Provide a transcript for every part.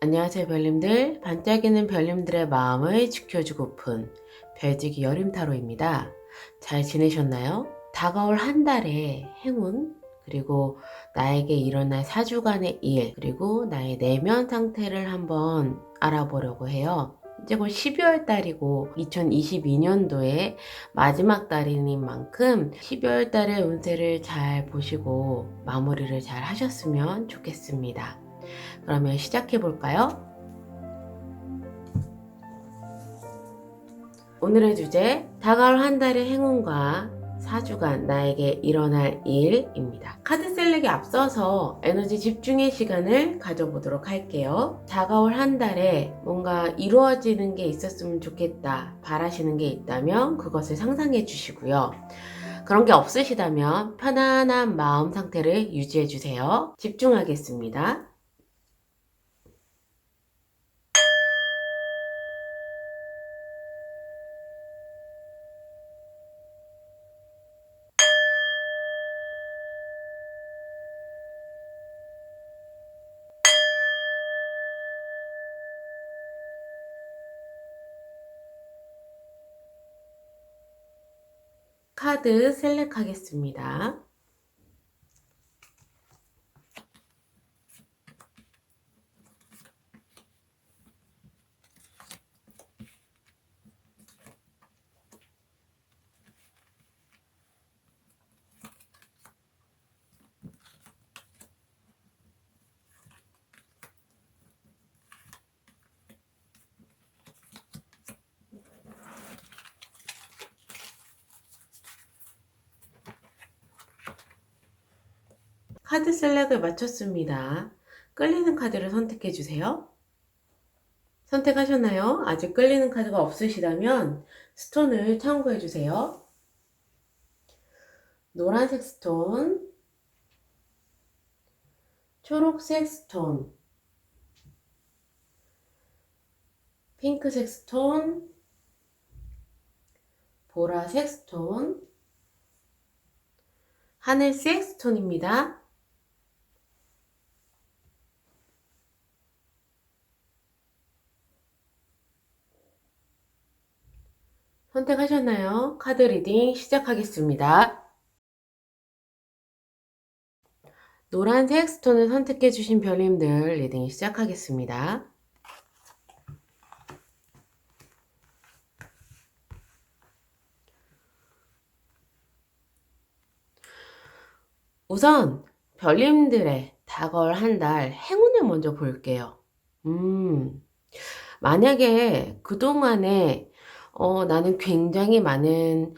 안녕하세요 별님들. 반짝이는 별님들의 마음을 지켜주고픈 별지기 여름타로입니다. 잘 지내셨나요? 다가올 한 달의 행운, 그리고 나에게 일어날 4주간의 일, 그리고 나의 내면 상태를 한번 알아보려고 해요. 이제 곧 12월 달이고 2022년도의 마지막 달인 만큼 12월 달의 운세를 잘 보시고 마무리를 잘 하셨으면 좋겠습니다. 그러면 시작해 볼까요? 오늘의 주제, 다가올 한 달의 행운과 4주간 나에게 일어날 일입니다. 카드 셀렉에 앞서서 에너지 집중의 시간을 가져보도록 할게요. 다가올 한 달에 뭔가 이루어지는 게 있었으면 좋겠다, 바라시는 게 있다면 그것을 상상해 주시고요. 그런 게 없으시다면 편안한 마음 상태를 유지해 주세요. 집중하겠습니다. 카드 셀렉하겠습니다. 카드 셀렉을 마쳤습니다. 끌리는 카드를 선택해 주세요. 선택하셨나요? 아직 끌리는 카드가 없으시다면 스톤을 참고해 주세요. 노란색 스톤, 초록색 스톤, 핑크색 스톤, 보라색 스톤, 하늘색 스톤입니다. 선택하셨나요? 카드 리딩 시작하겠습니다. 노란색 스톤을 선택해 주신 별님들 리딩 시작하겠습니다. 우선 별님들의 다가올 한 달 행운을 먼저 볼게요. 만약에 그동안에 나는 굉장히 많은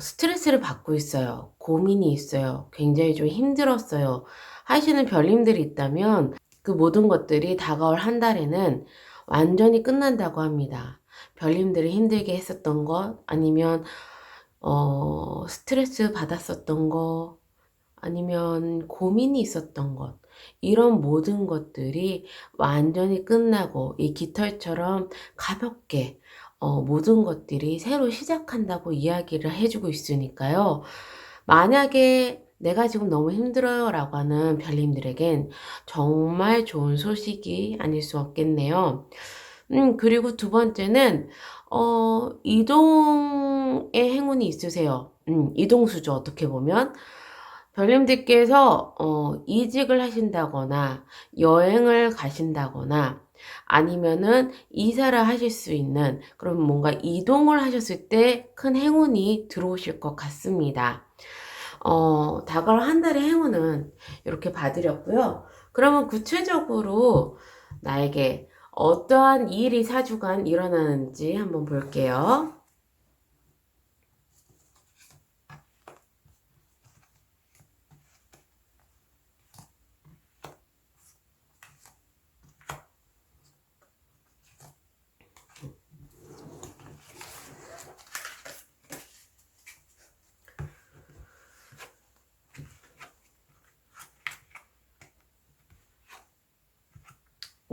스트레스를 받고 있어요. 고민이 있어요. 굉장히 좀 힘들었어요. 하시는 별님들이 있다면 그 모든 것들이 다가올 한 달에는 완전히 끝난다고 합니다. 별님들을 힘들게 했었던 것, 아니면 스트레스 받았었던 것, 아니면 고민이 있었던 것, 이런 모든 것들이 완전히 끝나고 이 깃털처럼 가볍게 모든 것들이 새로 시작한다고 이야기를 해주고 있으니까요. 만약에 내가 지금 너무 힘들어요 라고 하는 별님들에겐 정말 좋은 소식이 아닐 수 없겠네요. 그리고 두 번째는 이동의 행운이 있으세요. 이동수죠, 어떻게 보면. 별님들께서 이직을 하신다거나 여행을 가신다거나 아니면은 이사를 하실 수 있는, 그럼 뭔가 이동을 하셨을 때 큰 행운이 들어오실 것 같습니다. 다가올 한 달의 행운은 이렇게 봐드렸고요. 그러면 구체적으로 나에게 어떠한 일이 4주간 일어나는지 한번 볼게요.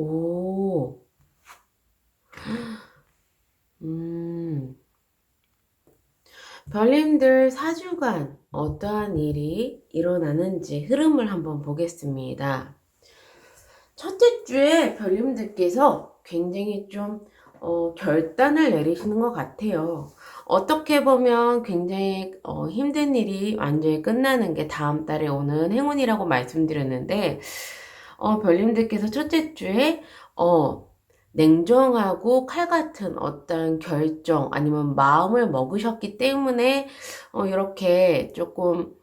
오, 별님들 4주간 어떠한 일이 일어나는지 흐름을 한번 보겠습니다. 첫째 주에 별님들께서 굉장히 좀 결단을 내리시는 것 같아요. 어떻게 보면 굉장히 힘든 일이 완전히 끝나는 게 다음 달에 오는 행운이라고 말씀드렸는데, 별님들께서 첫째 주에 냉정하고 칼 같은 어떤 결정 아니면 마음을 먹으셨기 때문에 이렇게 조금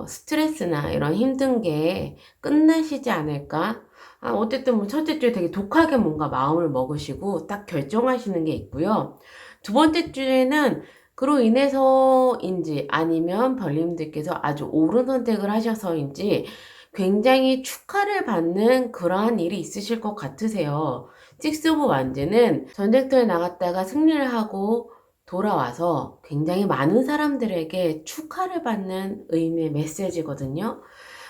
스트레스나 이런 힘든 게 끝나시지 않을까? 어쨌든 뭐 첫째 주에 되게 독하게 뭔가 마음을 먹으시고 딱 결정하시는 게 있고요. 두 번째 주에는 그로 인해서인지 아니면 별님들께서 아주 옳은 선택을 하셔서인지 굉장히 축하를 받는 그러한 일이 있으실 것 같으세요. 식스 오브 완즈는 전쟁터에 나갔다가 승리를 하고 돌아와서 굉장히 많은 사람들에게 축하를 받는 의미의 메시지거든요.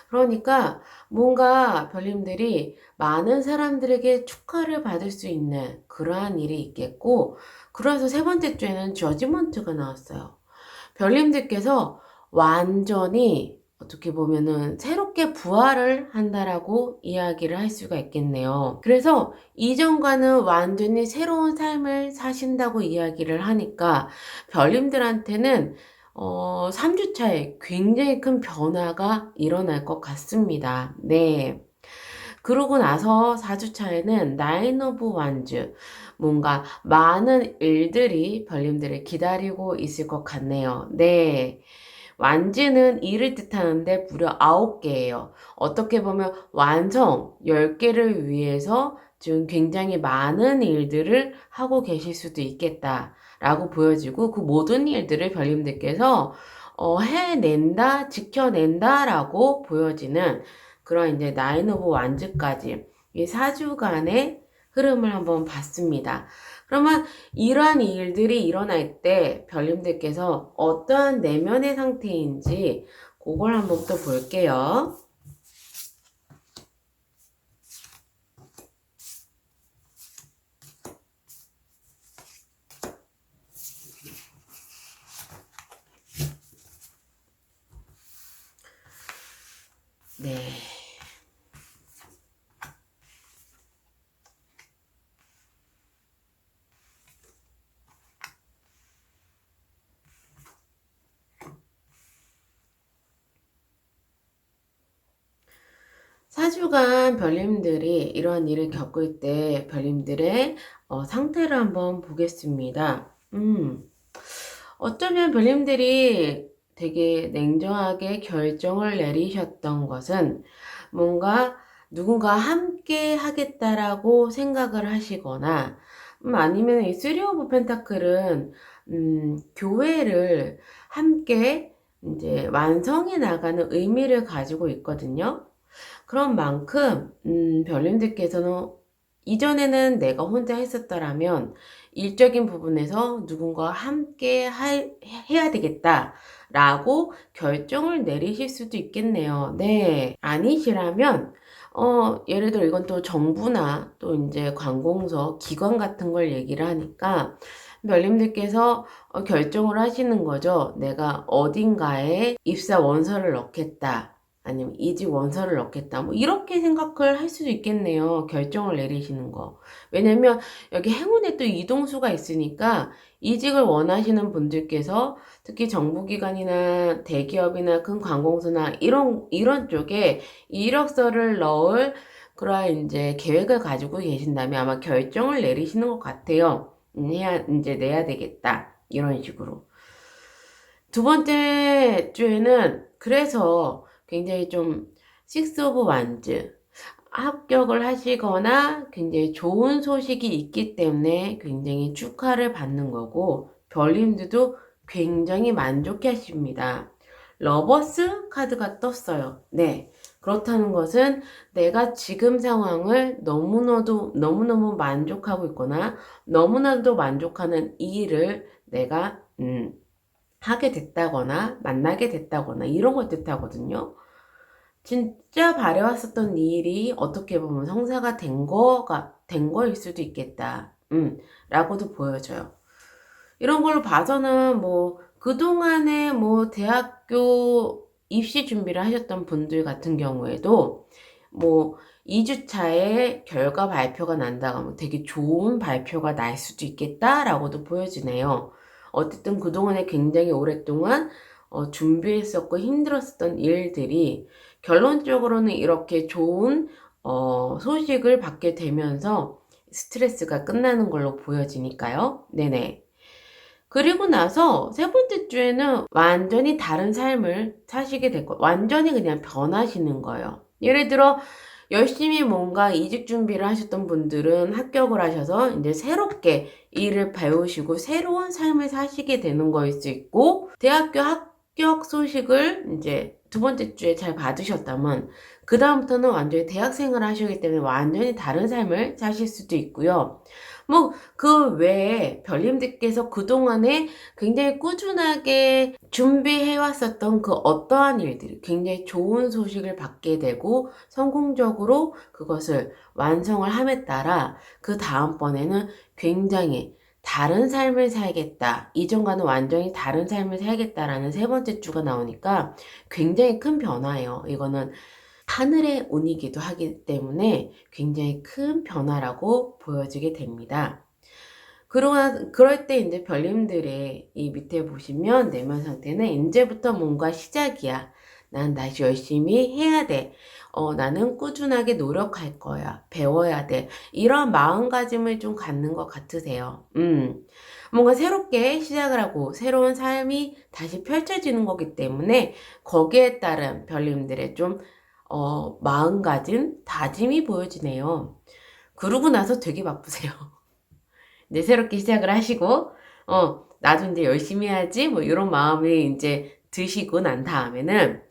그러니까 뭔가 별님들이 많은 사람들에게 축하를 받을 수 있는 그러한 일이 있겠고, 그래서 세 번째 주에는 저지먼트가 나왔어요. 별님들께서 완전히 어떻게 보면은 새롭게 부활을 한다라고 이야기를 할 수가 있겠네요. 그래서 이전과는 완전히 새로운 삶을 사신다고 이야기를 하니까 별님들한테는 3주차에 굉장히 큰 변화가 일어날 것 같습니다. 네. 그러고 나서 4주차에는 나인 오브 완즈, 뭔가 많은 일들이 별님들을 기다리고 있을 것 같네요. 네. 완즈는 일을 뜻하는데 무려 9개예요. 어떻게 보면 완성 10개를 위해서 지금 굉장히 많은 일들을 하고 계실 수도 있겠다라고 보여지고, 그 모든 일들을 별님들께서 해낸다, 지켜낸다라고 보여지는 그런 이제 나인 오브 완즈까지 이 4주간의 흐름을 한번 봤습니다. 그러면 이러한 일들이 일어날 때 별님들께서 어떠한 내면의 상태인지 그걸 한번 또 볼게요. 네. 사주간 별님들이 이러한 일을 겪을 때 별님들의 상태를 한번 보겠습니다. 어쩌면 별님들이 되게 냉정하게 결정을 내리셨던 것은 뭔가 누군가 함께 하겠다라고 생각을 하시거나, 아니면 이 쓰리 오브 펜타클은 교회를 함께 이제 완성해 나가는 의미를 가지고 있거든요. 그런 만큼 별님들께서는 이전에는 내가 혼자 했었더라면 일적인 부분에서 누군가와 함께 해야 되겠다라고 결정을 내리실 수도 있겠네요. 네. 아니시라면 예를 들어 이건 또 정부나 또 이제 관공서, 기관 같은 걸 얘기를 하니까 별님들께서 결정을 하시는 거죠. 내가 어딘가에 입사 원서를 넣겠다. 아니면 이직 원서를 넣겠다. 뭐 이렇게 생각을 할 수도 있겠네요. 결정을 내리시는 거. 왜냐면 여기 행운에 또 이동수가 있으니까 이직을 원하시는 분들께서 특히 정부기관이나 대기업이나 큰 관공서나 이런 쪽에 이력서를 넣을 그러한 이제 계획을 가지고 계신다면 아마 결정을 내리시는 것 같아요. 이제 내야 되겠다. 이런 식으로. 두 번째 주에는 그래서 굉장히 좀 식스 오브 완즈 합격을 하시거나 굉장히 좋은 소식이 있기 때문에 굉장히 축하를 받는 거고, 별님들도 굉장히 만족해 하십니다. 러버스 카드가 떴어요. 네. 그렇다는 것은 내가 지금 상황을 너무너무 만족하고 있거나 너무나도 만족하는 이 일을 내가 하게 됐다거나 만나게 됐다거나 이런 걸 뜻하거든요. 진짜 바래왔었던 이 일이 어떻게 보면 성사가 된 거일 수도 있겠다. 라고도 보여져요. 이런 걸로 봐서는 뭐 그동안에 뭐 대학교 입시 준비를 하셨던 분들 같은 경우에도 뭐 2주차에 결과 발표가 난다고 하면 되게 좋은 발표가 날 수도 있겠다라고도 보여지네요. 어쨌든 그동안에 굉장히 오랫동안 준비했었고 힘들었었던 일들이 결론적으로는 이렇게 좋은 소식을 받게 되면서 스트레스가 끝나는 걸로 보여지니까요. 네네. 그리고 나서 세 번째 주에는 완전히 다른 삶을 사시게 될 거예요. 완전히 그냥 변하시는 거예요. 예를 들어 열심히 뭔가 이직 준비를 하셨던 분들은 합격을 하셔서 이제 새롭게 일을 배우시고 새로운 삶을 사시게 되는 거일 수 있고, 대학교 합격 소식을 이제 두 번째 주에 잘 받으셨다면 그다음부터는 완전히 대학생을 하시기 때문에 완전히 다른 삶을 사실 수도 있고요. 뭐 그 외에 별님들께서 그동안에 굉장히 꾸준하게 준비해 왔었던 그 어떠한 일들이 굉장히 좋은 소식을 받게 되고 성공적으로 그것을 완성을 함에 따라 그 다음번에는 굉장히 다른 삶을 살겠다, 이전과는 완전히 다른 삶을 살겠다라는 세 번째 주가 나오니까 굉장히 큰 변화예요. 이거는 하늘의 운이기도 하기 때문에 굉장히 큰 변화라고 보여지게 됩니다. 그럴 때 이제 별님들의 이 밑에 보시면 내면 상태는 이제부터 뭔가 시작이야. 난 다시 열심히 해야 돼. 나는 꾸준하게 노력할 거야. 배워야 돼. 이런 마음가짐을 좀 갖는 것 같으세요. 뭔가 새롭게 시작을 하고 새로운 삶이 다시 펼쳐지는 거기 때문에 거기에 따른 별님들의 좀 마음가짐, 다짐이 보여지네요. 그러고 나서 되게 바쁘세요. 이제 새롭게 시작을 하시고, 나도 이제 열심히 해야지, 뭐, 이런 마음이 이제 드시고 난 다음에는,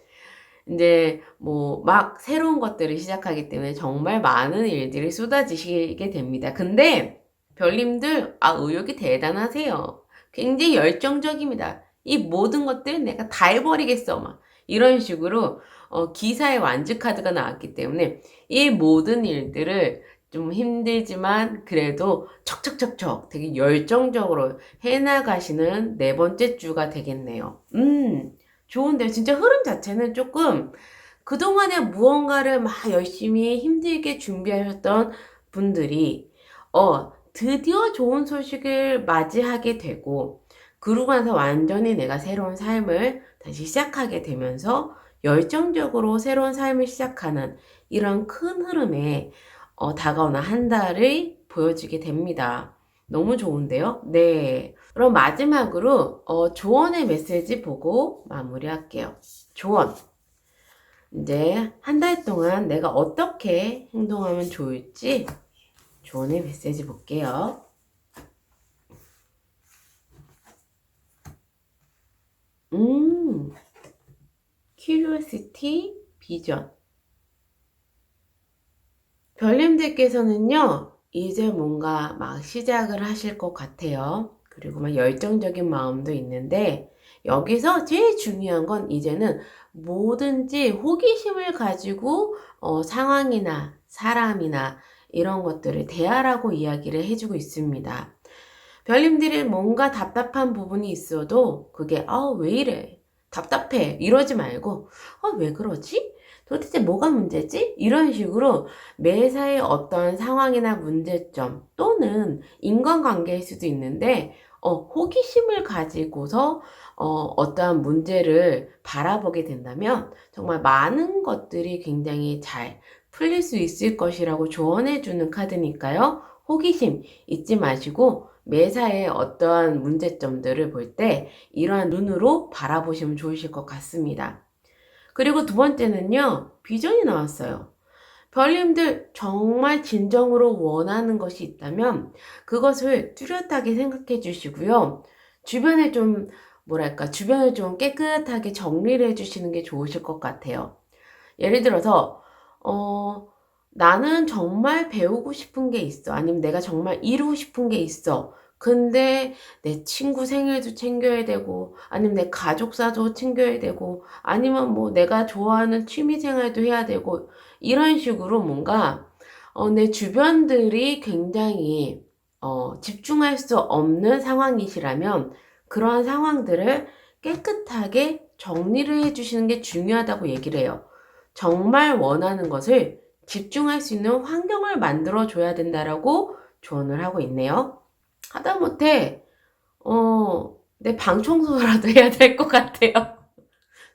이제 뭐, 막 새로운 것들을 시작하기 때문에 정말 많은 일들이 쏟아지시게 됩니다. 근데, 별님들, 의욕이 대단하세요. 굉장히 열정적입니다. 이 모든 것들 내가 다 해버리겠어. 막, 이런 식으로, 기사의 완주카드가 나왔기 때문에, 이 모든 일들을 좀 힘들지만 그래도 척척척척 되게 열정적으로 해나가시는 네 번째 주가 되겠네요. 좋은데요. 진짜 흐름 자체는 조금 그동안에 무언가를 막 열심히 힘들게 준비하셨던 분들이 드디어 좋은 소식을 맞이하게 되고, 그러고 나서 완전히 내가 새로운 삶을 다시 시작하게 되면서 열정적으로 새로운 삶을 시작하는 이런 큰 흐름에 다가오는 한 달을 보여주게 됩니다. 너무 좋은데요? 네. 그럼 마지막으로 조언의 메시지 보고 마무리할게요. 조언. 이제 한 달 동안 내가 어떻게 행동하면 좋을지 조언의 메시지 볼게요. Curiosity, 비전. 별님들께서는요, 이제 뭔가 막 시작을 하실 것 같아요. 그리고 막 열정적인 마음도 있는데, 여기서 제일 중요한 건 이제는 뭐든지 호기심을 가지고 상황이나 사람이나 이런 것들을 대하라고 이야기를 해주고 있습니다. 별님들이 뭔가 답답한 부분이 있어도 그게 왜 이래? 답답해. 이러지 말고 왜 그러지? 도대체 뭐가 문제지? 이런 식으로 매사의 어떤 상황이나 문제점 또는 인간관계일 수도 있는데 호기심을 가지고서 어떠한 문제를 바라보게 된다면 정말 많은 것들이 굉장히 잘 풀릴 수 있을 것이라고 조언해주는 카드니까요. 호기심 잊지 마시고 매사의 어떠한 문제점들을 볼 때 이러한 눈으로 바라보시면 좋으실 것 같습니다. 그리고 두 번째는요, 비전이 나왔어요. 별님들 정말 진정으로 원하는 것이 있다면 그것을 뚜렷하게 생각해 주시고요. 주변에 좀, 주변을 좀 깨끗하게 정리를 해 주시는 게 좋으실 것 같아요. 예를 들어서, 나는 정말 배우고 싶은 게 있어. 아니면 내가 정말 이루고 싶은 게 있어. 근데 내 친구 생일도 챙겨야 되고, 아니면 내 가족사도 챙겨야 되고, 아니면 뭐 내가 좋아하는 취미 생활도 해야 되고, 이런 식으로 뭔가, 내 주변들이 굉장히, 집중할 수 없는 상황이시라면, 그러한 상황들을 깨끗하게 정리를 해주시는 게 중요하다고 얘기를 해요. 정말 원하는 것을 집중할 수 있는 환경을 만들어 줘야 된다라고 조언을 하고 있네요. 하다못해 내 방 청소라도 해야 될 것 같아요.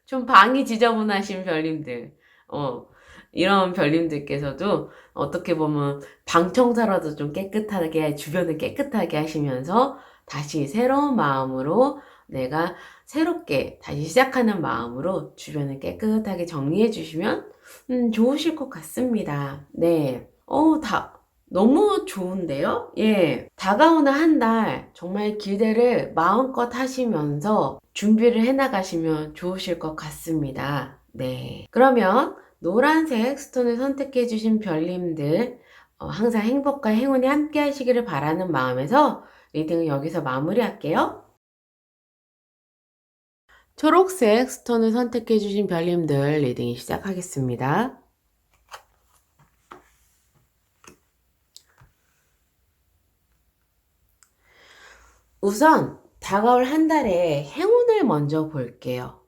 좀 방이 지저분하신 별님들, 어, 이런 별님들께서도 어떻게 보면 방 청소라도 좀 깨끗하게, 주변을 깨끗하게 하시면서 다시 새로운 마음으로 내가 새롭게 다시 시작하는 마음으로 주변을 깨끗하게 정리해 주시면 좋으실 것 같습니다. 네. 너무 좋은데요? 예. 다가오는 한 달 정말 기대를 마음껏 하시면서 준비를 해 나가시면 좋으실 것 같습니다. 네. 그러면 노란색 스톤을 선택해 주신 별님들, 항상 행복과 행운이 함께 하시기를 바라는 마음에서 리딩을 여기서 마무리할게요. 초록색 스톤을 선택해 주신 별님들 리딩 시작하겠습니다. 우선 다가올 한 달의 행운을 먼저 볼게요.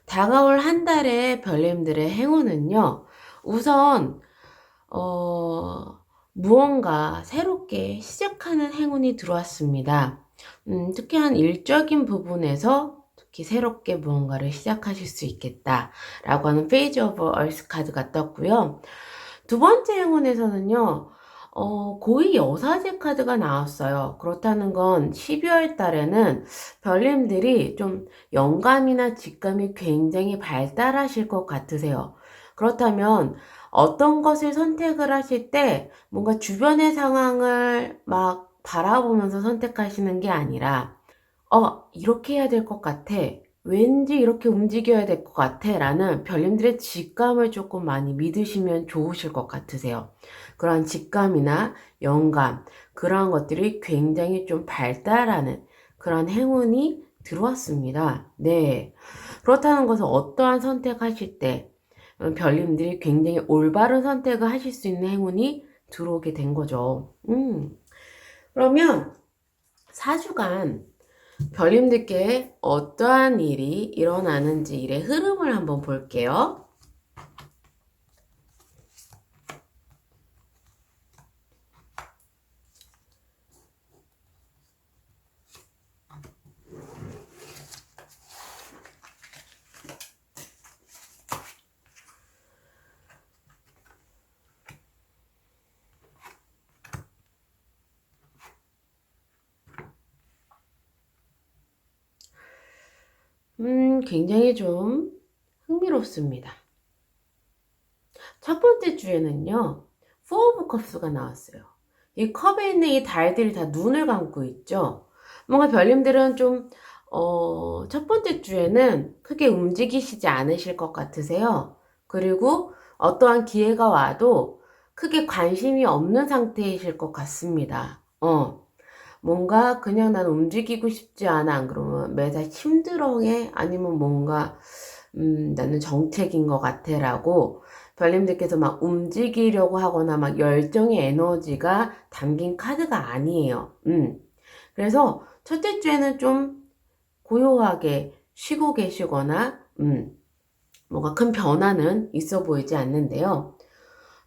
다가올 한 달의 별님들의 행운은요. 우선 무언가 새롭게 시작하는 행운이 들어왔습니다. 특히 한 일적인 부분에서 특히 새롭게 무언가를 시작하실 수 있겠다라고 하는 페이지 오브 얼스 카드가 떴고요. 두 번째 행운에서는요. 고위 여사제 카드가 나왔어요. 그렇다는 건 12월 달에는 별님들이 좀 영감이나 직감이 굉장히 발달하실 것 같으세요. 그렇다면 어떤 것을 선택을 하실 때 뭔가 주변의 상황을 막 바라보면서 선택하시는 게 아니라 이렇게 해야 될 것 같아. 왠지 이렇게 움직여야 될 것 같아. 라는 별님들의 직감을 조금 많이 믿으시면 좋으실 것 같으세요. 그런 직감이나 영감, 그러한 것들이 굉장히 좀 발달하는 그런 행운이 들어왔습니다. 네. 그렇다는 것은 어떠한 선택하실 때 별님들이 굉장히 올바른 선택을 하실 수 있는 행운이 들어오게 된 거죠. 그러면 4주간 별님들께 어떠한 일이 일어나는지 일의 흐름을 한번 볼게요. 굉장히 좀 흥미롭습니다. 첫 번째 주에는요, Four of Cups가 나왔어요. 이 컵에 있는 이 달들이 다 눈을 감고 있죠. 뭔가 별님들은 좀, 첫 번째 주에는 크게 움직이시지 않으실 것 같으세요. 그리고 어떠한 기회가 와도 크게 관심이 없는 상태이실 것 같습니다. 뭔가 그냥 난 움직이고 싶지 않아. 안 그러면 매사 힘들어해. 아니면 뭔가 나는 정책인 것 같아 라고 별님들께서 막 움직이려고 하거나 막 열정의 에너지가 담긴 카드가 아니에요. 그래서 첫째 주에는 좀 고요하게 쉬고 계시거나 뭔가 큰 변화는 있어 보이지 않는데요.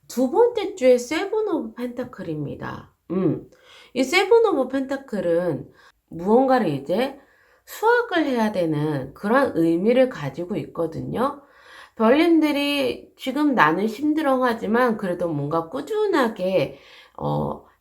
두 번째 주에 세븐 오브 펜타클입니다. 이 세븐 오브 펜타클은 무언가를 이제 수확을 해야 되는 그런 의미를 가지고 있거든요. 별님들이 지금 나는 힘들어하지만 그래도 뭔가 꾸준하게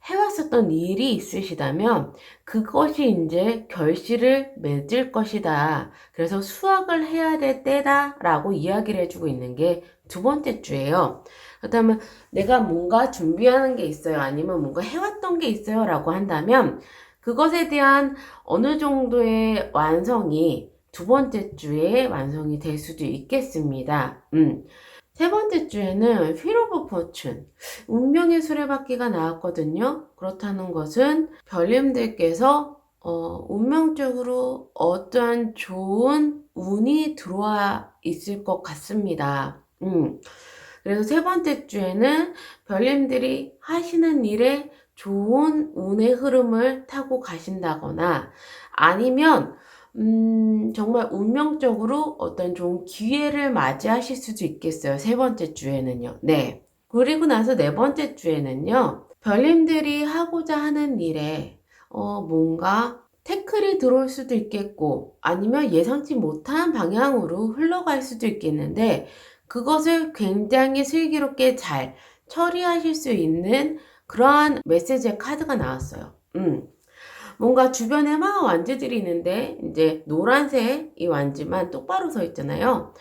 해왔었던 일이 있으시다면 그것이 이제 결실을 맺을 것이다. 그래서 수확을 해야 될 때다라고 이야기를 해주고 있는 게 두 번째 주예요. 그렇다면 내가 뭔가 준비하는 게 있어요. 아니면 뭔가 해왔던 게 있어요. 라고 한다면 그것에 대한 어느 정도의 완성이 두 번째 주에 완성이 될 수도 있겠습니다. 세 번째 주에는 Wheel of Fortune, 운명의 수레바퀴가 나왔거든요. 그렇다는 것은 별님들께서 운명적으로 어떠한 좋은 운이 들어와 있을 것 같습니다. 그래서 세 번째 주에는 별님들이 하시는 일에 좋은 운의 흐름을 타고 가신다거나 아니면 정말 운명적으로 어떤 좋은 기회를 맞이하실 수도 있겠어요. 세 번째 주에는요. 네. 그리고 나서 네 번째 주에는요, 별님들이 하고자 하는 일에 뭔가 태클이 들어올 수도 있겠고, 아니면 예상치 못한 방향으로 흘러갈 수도 있겠는데, 그것을 굉장히 슬기롭게 잘 처리하실 수 있는 그러한 메시지의 카드가 나왔어요. 뭔가 주변에 막 완지들이 있는데, 이제 노란색 이 완지만 똑바로 서 있잖아요.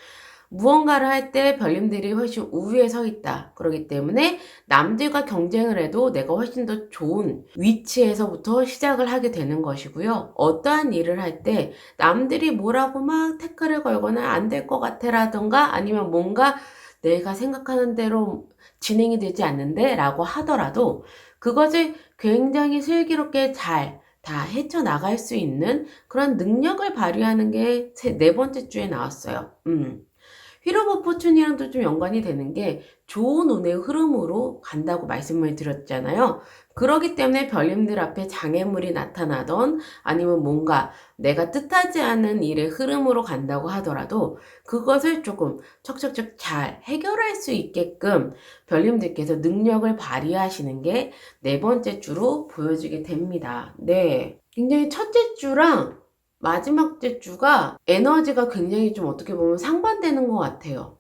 무언가를 할 때 별님들이 훨씬 우위에 서 있다. 그렇기 때문에 남들과 경쟁을 해도 내가 훨씬 더 좋은 위치에서부터 시작을 하게 되는 것이고요. 어떠한 일을 할 때 남들이 뭐라고 막 태클을 걸거나 안 될 것 같아 라던가 아니면 뭔가 내가 생각하는 대로 진행이 되지 않는데 라고 하더라도 그것을 굉장히 슬기롭게 잘 다 헤쳐나갈 수 있는 그런 능력을 발휘하는 게 네 번째 주에 나왔어요. 휠 오브 포춘이랑도 좀 연관이 되는 게 좋은 운의 흐름으로 간다고 말씀을 드렸잖아요. 그러기 때문에 별님들 앞에 장애물이 나타나던 아니면 뭔가 내가 뜻하지 않은 일의 흐름으로 간다고 하더라도 그것을 조금 척척척 잘 해결할 수 있게끔 별님들께서 능력을 발휘하시는 게 네 번째 주로 보여지게 됩니다. 네. 굉장히 첫째 주랑 마지막 주가 에너지가 굉장히 좀 어떻게 보면 상반되는 것 같아요.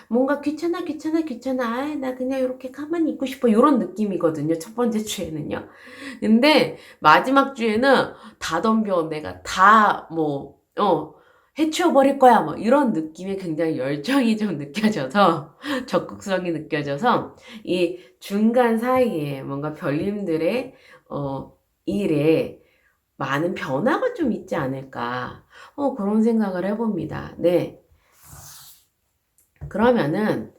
뭔가 귀찮아, 귀찮아, 귀찮아. 아이, 나 그냥 이렇게 가만히 있고 싶어. 이런 느낌이거든요. 첫 번째 주에는요. 근데 마지막 주에는 다 덤벼. 내가 다 뭐, 해치워버릴 거야. 뭐 이런 느낌의 굉장히 열정이 좀 느껴져서, 적극성이 느껴져서, 이 중간 사이에 뭔가 별님들의, 일에 많은 변화가 좀 있지 않을까. 그런 생각을 해봅니다. 네. 그러면은,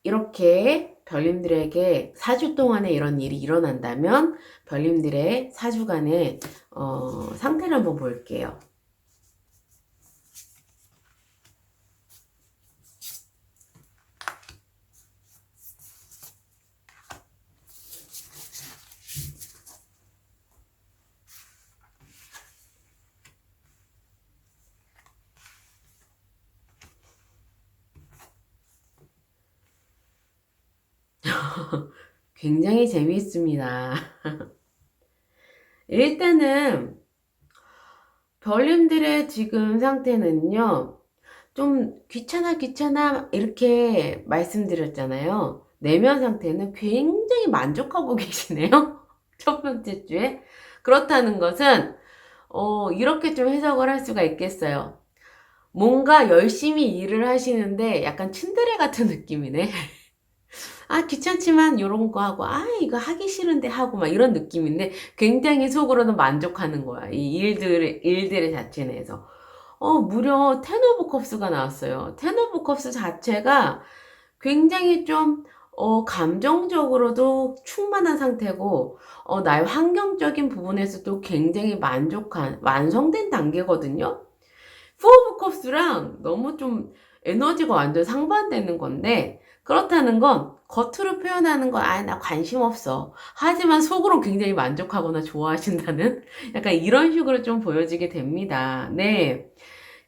이렇게 별님들에게 4주 동안에 이런 일이 일어난다면, 별님들의 4주간의, 상태를 한번 볼게요. 굉장히 재미있습니다. 일단은, 별님들의 지금 상태는요, 좀 귀찮아 귀찮아 이렇게 말씀드렸잖아요. 내면 상태는 굉장히 만족하고 계시네요. 첫 번째 주에. 그렇다는 것은 이렇게 좀 해석을 할 수가 있겠어요. 뭔가 열심히 일을 하시는데 약간 츤데레 같은 느낌이네. 아, 귀찮지만 요런 거 하고, 아, 이거 하기 싫은데 하고, 막 이런 느낌인데, 굉장히 속으로는 만족하는 거야. 이 일들의 자체 내에서. 무려 텐 오브 컵스가 나왔어요. 텐 오브 컵스 자체가 굉장히 좀, 감정적으로도 충만한 상태고, 나의 환경적인 부분에서도 굉장히 완성된 단계거든요. 포 오브 컵스랑 너무 좀 에너지가 완전 상반되는 건데, 그렇다는 건 겉으로 표현하는 건, 아, 나 관심 없어. 하지만 속으로 굉장히 만족하거나 좋아하신다는 약간 이런 식으로 좀 보여지게 됩니다. 네.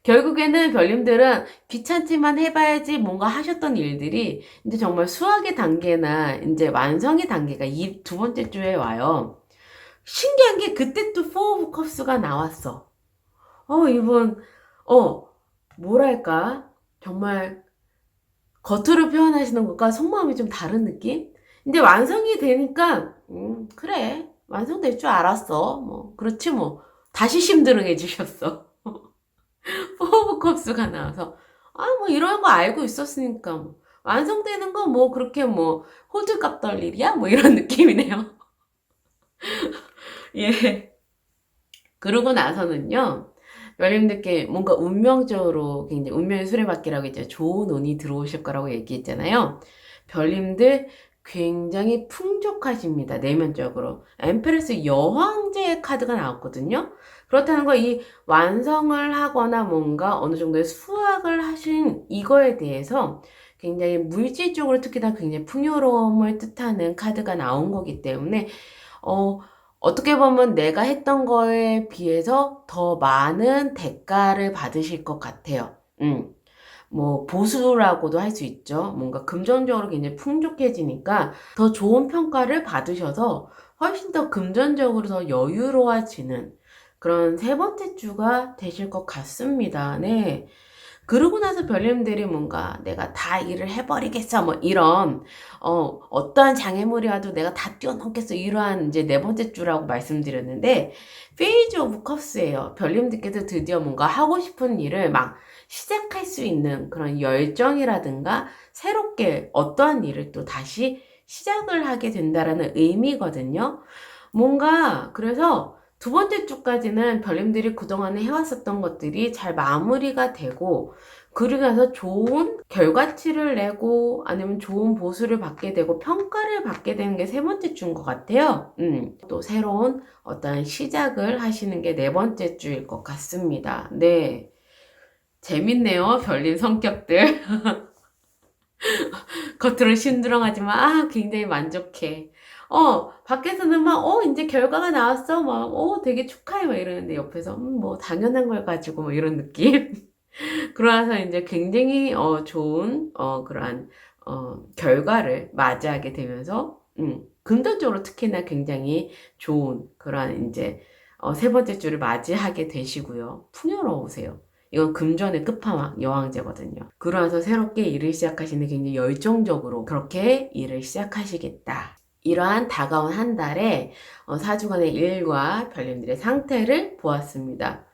결국에는 별님들은 귀찮지만 해봐야지 뭔가 하셨던 일들이 이제 정말 수학의 단계나 이제 완성의 단계가 이 두 번째 주에 와요. 신기한 게 그때 또 포 오브 컵스가 나왔어. 이분, 어, 뭐랄까. 정말 겉으로 표현하시는 것과 속마음이 좀 다른 느낌? 근데 완성이 되니까, 그래. 완성될 줄 알았어. 뭐, 그렇지 뭐. 다시 심드렁해 주셨어. 포브컵스가 나와서 아 뭐 이런 거 알고 있었으니까 뭐 완성되는 거 뭐 그렇게 뭐 호들갑 떨 일이야? 뭐 이런 느낌이네요. 예. 그러고 나서는요. 별님들께 뭔가 운명적으로 굉장히 운명의 수레바퀴라고 이제 좋은 운이 들어오실 거라고 얘기했잖아요. 별님들 굉장히 풍족하십니다. 내면적으로. 엠프레스 여왕제의 카드가 나왔거든요. 그렇다는 거 이 완성을 하거나 뭔가 어느 정도의 수확을 하신 이거에 대해서 굉장히 물질적으로 특히나 굉장히 풍요로움을 뜻하는 카드가 나온 거기 때문에 어, 어떻게 보면 내가 했던 거에 비해서 더 많은 대가를 받으실 것 같아요. 뭐 보수라고도 할 수 있죠. 뭔가 금전적으로 굉장히 풍족해지니까 더 좋은 평가를 받으셔서 훨씬 더 금전적으로 더 여유로워지는 그런 세 번째 주가 되실 것 같습니다. 네. 그러고 나서 별님들이 뭔가 내가 다 일을 해버리겠어 뭐 이런 어떠한 장애물이 와도 내가 다 뛰어넘겠어 이러한 이제 네 번째 주라고 말씀드렸는데 페이지 오브 컵스예요. 별님들께서 드디어 뭔가 하고 싶은 일을 막 시작할 수 있는 그런 열정이라든가 새롭게 어떠한 일을 또 다시 시작을 하게 된다라는 의미거든요. 뭔가 그래서 두 번째 주까지는 별님들이 그동안에 해왔었던 것들이 잘 마무리가 되고 그러고 나서 좋은 결과치를 내고 아니면 좋은 보수를 받게 되고 평가를 받게 되는 게 세 번째 주인 것 같아요. 또 새로운 어떤 시작을 하시는 게 네 번째 주일 것 같습니다. 네. 재밌네요. 별님 성격들. 겉으로 심드렁하지만 굉장히 만족해. 밖에서는 막 이제 결과가 나왔어. 막 되게 축하해. 막 이러는데 옆에서 뭐 당연한 걸 가지고 뭐 이런 느낌. 그러면서 이제 굉장히 좋은 그러한 결과를 맞이하게 되면서 금전적으로 특히나 굉장히 좋은 그러한 이제 세 번째 주를 맞이하게 되시고요. 풍요로우세요. 이건 금전의 끝판왕 여왕제거든요. 그러면서 새롭게 일을 시작하시는 굉장히 열정적으로 그렇게 일을 시작하시겠다. 이러한 다가온 한 달에 사주간의 일과 별님들의 상태를 보았습니다.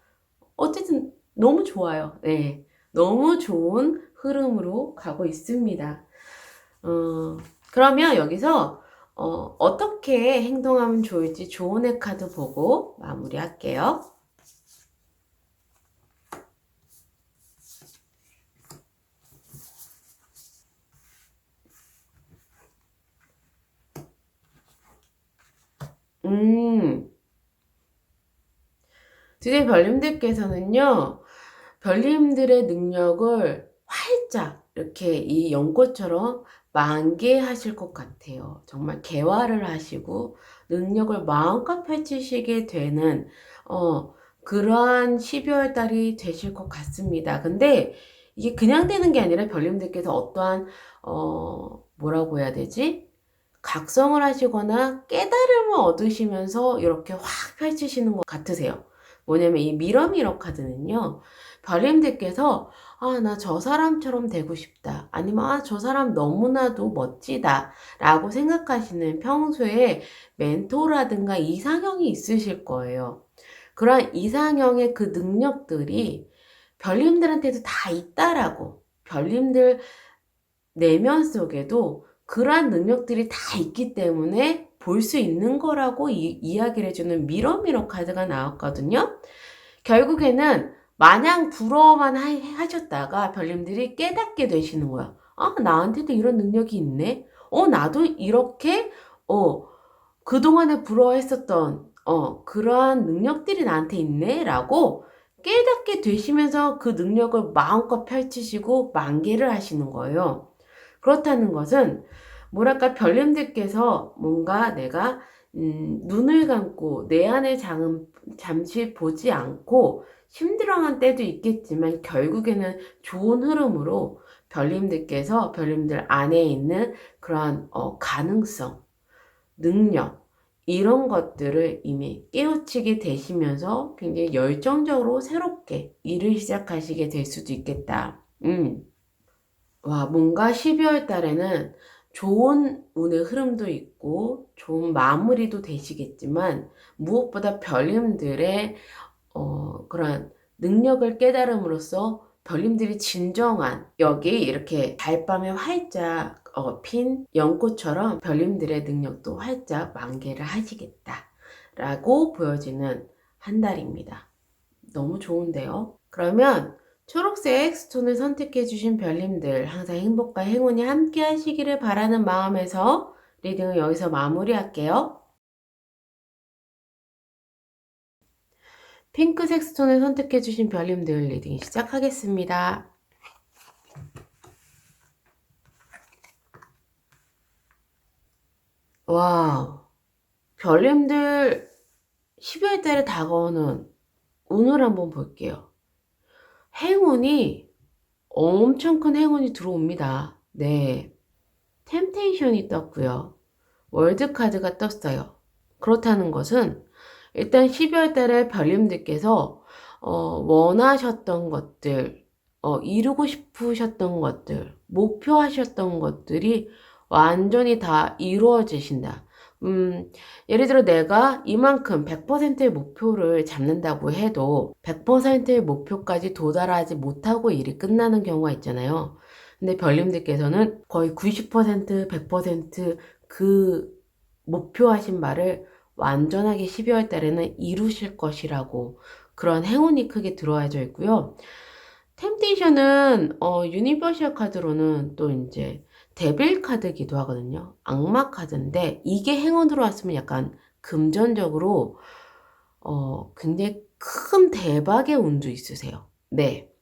어쨌든 너무 좋아요. 네. 너무 좋은 흐름으로 가고 있습니다. 그러면 여기서 어떻게 행동하면 좋을지 조언의 카드 보고 마무리할게요. 드디어 별님들께서는요, 별님들의 능력을 활짝 이렇게 이 연꽃처럼 만개하실 것 같아요. 정말 개화를 하시고 능력을 마음껏 펼치시게 되는 그러한 12월 달이 되실 것 같습니다. 근데 이게 그냥 되는 게 아니라 별님들께서 어떠한 뭐라고 해야 되지? 각성을 하시거나 깨달음을 얻으시면서 이렇게 확 펼치시는 것 같으세요. 뭐냐면 이 미러미러 카드는요. 별님들께서 나 저 사람처럼 되고 싶다. 아니면 저 사람 너무나도 멋지다. 라고 생각하시는 평소에 멘토라든가 이상형이 있으실 거예요. 그런 이상형의 그 능력들이 별님들한테도 다 있다라고. 별님들 내면 속에도 그러한 능력들이 다 있기 때문에 볼 수 있는 거라고 이야기를 해주는 미러미러 카드가 나왔거든요. 결국에는 마냥 부러워만 하셨다가 별님들이 깨닫게 되시는 거야. 나한테도 이런 능력이 있네. 나도 이렇게 그동안에 부러워했었던 그러한 능력들이 나한테 있네 라고 깨닫게 되시면서 그 능력을 마음껏 펼치시고 만개를 하시는 거예요. 그렇다는 것은 뭐랄까 별님들께서 뭔가 내가 눈을 감고 내 안의 장은 잠시 보지 않고 힘들어한 때도 있겠지만 결국에는 좋은 흐름으로 별님들께서 별님들 안에 있는 그러한 가능성, 능력 이런 것들을 이미 깨우치게 되시면서 굉장히 열정적으로 새롭게 일을 시작하시게 될 수도 있겠다. 와, 뭔가 12월 달에는 좋은 운의 흐름도 있고 좋은 마무리도 되시겠지만 무엇보다 별님들의 그런 능력을 깨달음으로써 별님들이 진정한 여기 이렇게 달밤에 활짝 핀 연꽃처럼 별님들의 능력도 활짝 만개를 하시겠다 라고 보여지는 한 달입니다. 너무 좋은데요? 그러면 초록색 스톤을 선택해주신 별님들 항상 행복과 행운이 함께 하시기를 바라는 마음에서 리딩을 여기서 마무리할게요. 핑크색 스톤을 선택해주신 별님들 리딩 시작하겠습니다. 와우, 별님들 12월 달에 다가오는 운을 한번 볼게요. 행운이 엄청 큰 행운이 들어옵니다. 네. 템테이션이 떴고요. 월드카드가 떴어요. 그렇다는 것은 일단 12월 달에 별님들께서 원하셨던 것들, 이루고 싶으셨던 것들, 목표하셨던 것들이 완전히 다 이루어지신다. 예를 들어 내가 이만큼 100%의 목표를 잡는다고 해도 100%의 목표까지 도달하지 못하고 일이 끝나는 경우가 있잖아요. 근데 별님들께서는 거의 90%, 100%그 목표하신 바를 완전하게 12월 달에는 이루실 것이라고 그런 행운이 크게 들어와져 있고요. 템테이션은 유니버셜 카드로는 또 이제 데빌 카드기도 하거든요. 악마 카드인데 이게 행운으로 왔으면 약간 금전적으로 굉장히 큰 대박의 운도 있으세요. 네.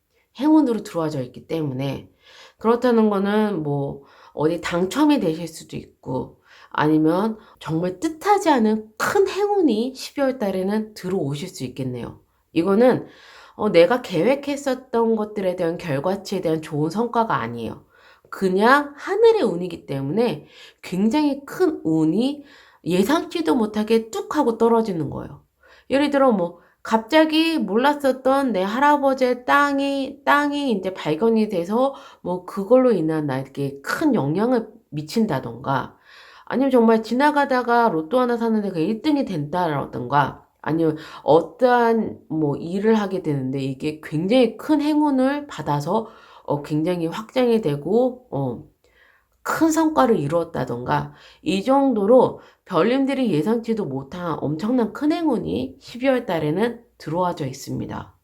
행운으로 들어와져 있기 때문에 그렇다는 거는 뭐 어디 당첨이 되실 수도 있고 아니면 정말 뜻하지 않은 큰 행운이 12월 달에는 들어오실 수 있겠네요. 이거는 내가 계획했었던 것들에 대한 결과치에 대한 좋은 성과가 아니에요. 그냥 하늘의 운이기 때문에 굉장히 큰 운이 예상치도 못하게 뚝 하고 떨어지는 거예요. 예를 들어 뭐 갑자기 몰랐었던 내 할아버지의 땅이 이제 발견이 돼서 뭐 그걸로 인한 나에게 큰 영향을 미친다던가 아니면 정말 지나가다가 로또 하나 샀는데 그 1등이 된다라던가 아니면 어떠한 뭐 일을 하게 되는데 이게 굉장히 큰 행운을 받아서 굉장히 확장이 되고 큰 성과를 이루었다던가 이 정도로 별님들이 예상치도 못한 엄청난 큰 행운이 12월 달에는 들어와져 있습니다.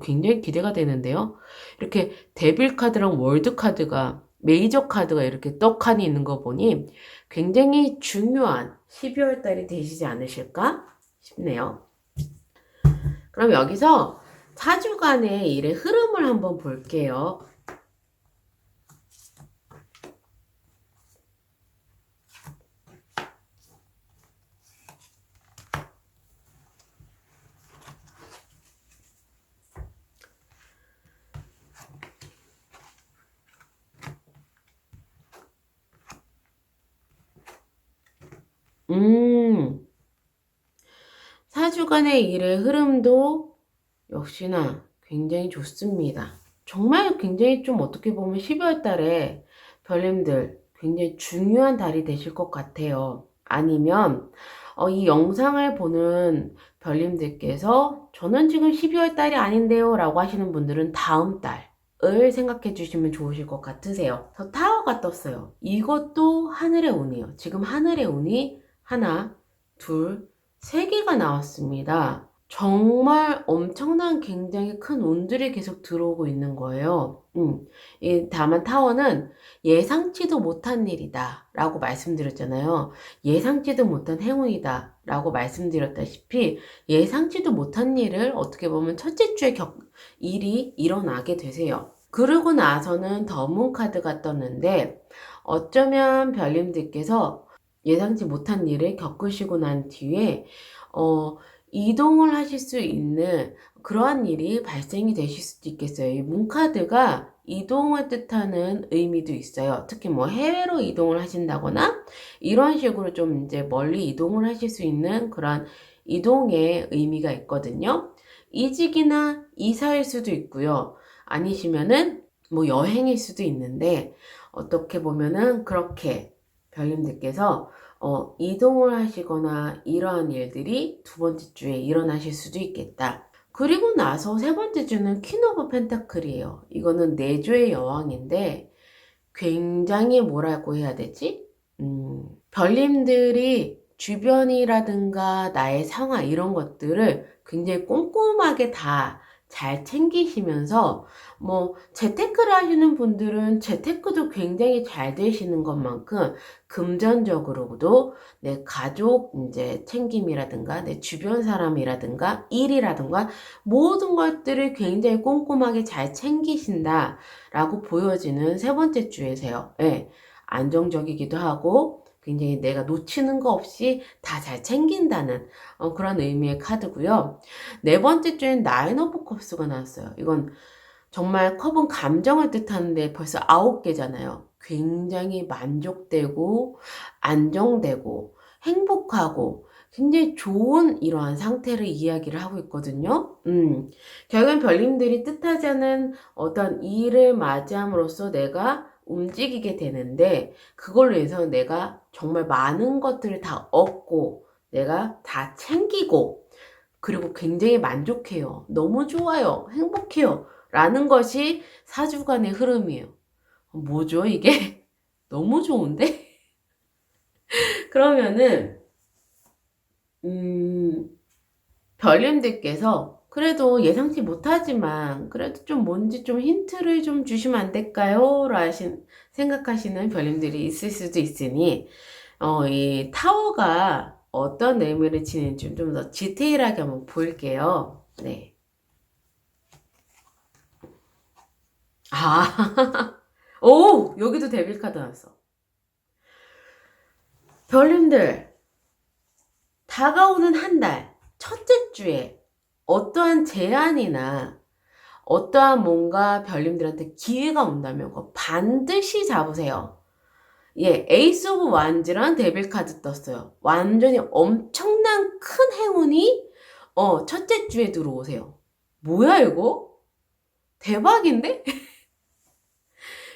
굉장히 기대가 되는데요. 이렇게 데빌 카드랑 월드 카드가 메이저 카드가 이렇게 떡하니 있는 거 보니 굉장히 중요한 12월 달이 되시지 않으실까 싶네요. 그럼 여기서 4주간의 일의 흐름을 한번 볼게요. 음, 4주간의 일의 흐름도 역시나 굉장히 좋습니다. 정말 굉장히 좀 어떻게 보면 12월 달에 별님들 굉장히 중요한 달이 되실 것 같아요. 아니면 이 영상을 보는 별님들께서 저는 지금 12월 달이 아닌데요 라고 하시는 분들은 다음 달을 생각해 주시면 좋으실 것 같으세요. 저 타워가 떴어요. 이것도 하늘의 운이에요. 지금 하늘의 운이 하나, 둘, 세 개가 나왔습니다. 정말 엄청난 굉장히 큰 운들이 계속 들어오고 있는 거예요. 다만 타워는 예상치도 못한 일이다 라고 말씀드렸잖아요. 예상치도 못한 행운이다 라고 말씀드렸다시피 예상치도 못한 일을 어떻게 보면 첫째 주에 일이 일어나게 되세요. 그러고 나서는 더문 카드가 떴는데 어쩌면 별님들께서 예상치 못한 일을 겪으시고 난 뒤에 이동을 하실 수 있는 그러한 일이 발생이 되실 수도 있겠어요. 이 문카드가 이동을 뜻하는 의미도 있어요. 특히 뭐 해외로 이동을 하신다거나 이런 식으로 좀 이제 멀리 이동을 하실 수 있는 그런 이동의 의미가 있거든요. 이직이나 이사일 수도 있고요. 아니시면은 뭐 여행일 수도 있는데 어떻게 보면은 그렇게 별님들께서 이동을 하시거나 이러한 일들이 두 번째 주에 일어나실 수도 있겠다. 그리고 나서 세 번째 주는 퀸 오브 펜타클이에요. 이거는 내조의 여왕인데 굉장히 뭐라고 해야 되지? 별님들이 주변이라든가 나의 상황 이런 것들을 굉장히 꼼꼼하게 다 잘 챙기시면서 뭐 재테크를 하시는 분들은 재테크도 굉장히 잘 되시는 것만큼 금전적으로도 내 가족 이제 챙김이라든가 내 주변 사람이라든가 일이라든가 모든 것들을 굉장히 꼼꼼하게 잘 챙기신다라고 보여지는 세 번째 주에세요. 예. 안정적이기도 하고 굉장히 내가 놓치는 거 없이 다 잘 챙긴다는 그런 의미의 카드고요. 네 번째 주엔 나인 오브 컵스가 나왔어요. 이건 정말 컵은 감정을 뜻하는데 벌써 9개잖아요. 굉장히 만족되고 안정되고 행복하고 굉장히 좋은 이러한 상태를 이야기를 하고 있거든요. 결국엔 별님들이 뜻하지 않은 어떤 일을 맞이함으로써 내가 움직이게 되는데 그걸로 해서 내가 정말 많은 것들을 다 얻고 내가 다 챙기고 그리고 굉장히 만족해요. 너무 좋아요. 행복해요. 라는 것이 사주간의 흐름이에요. 뭐죠, 이게? 너무 좋은데? 그러면은, 별님들께서 그래도 예상치 못하지만, 그래도 좀 뭔지 좀 힌트를 좀 주시면 안 될까요? 생각하시는 별님들이 있을 수도 있으니, 이 타워가 어떤 의미를 지니는지 좀 더 디테일하게 한번 볼게요. 네. 아, 오! 여기도 데빌 카드 나왔어. 별님들, 다가오는 한 달, 첫째 주에 어떠한 제안이나 어떠한 뭔가 별님들한테 기회가 온다면 그거 반드시 잡으세요. 예, 에이스 오브 완즈랑 데빌 카드 떴어요. 완전히 엄청난 큰 행운이 첫째 주에 들어오세요. 뭐야 이거? 대박인데?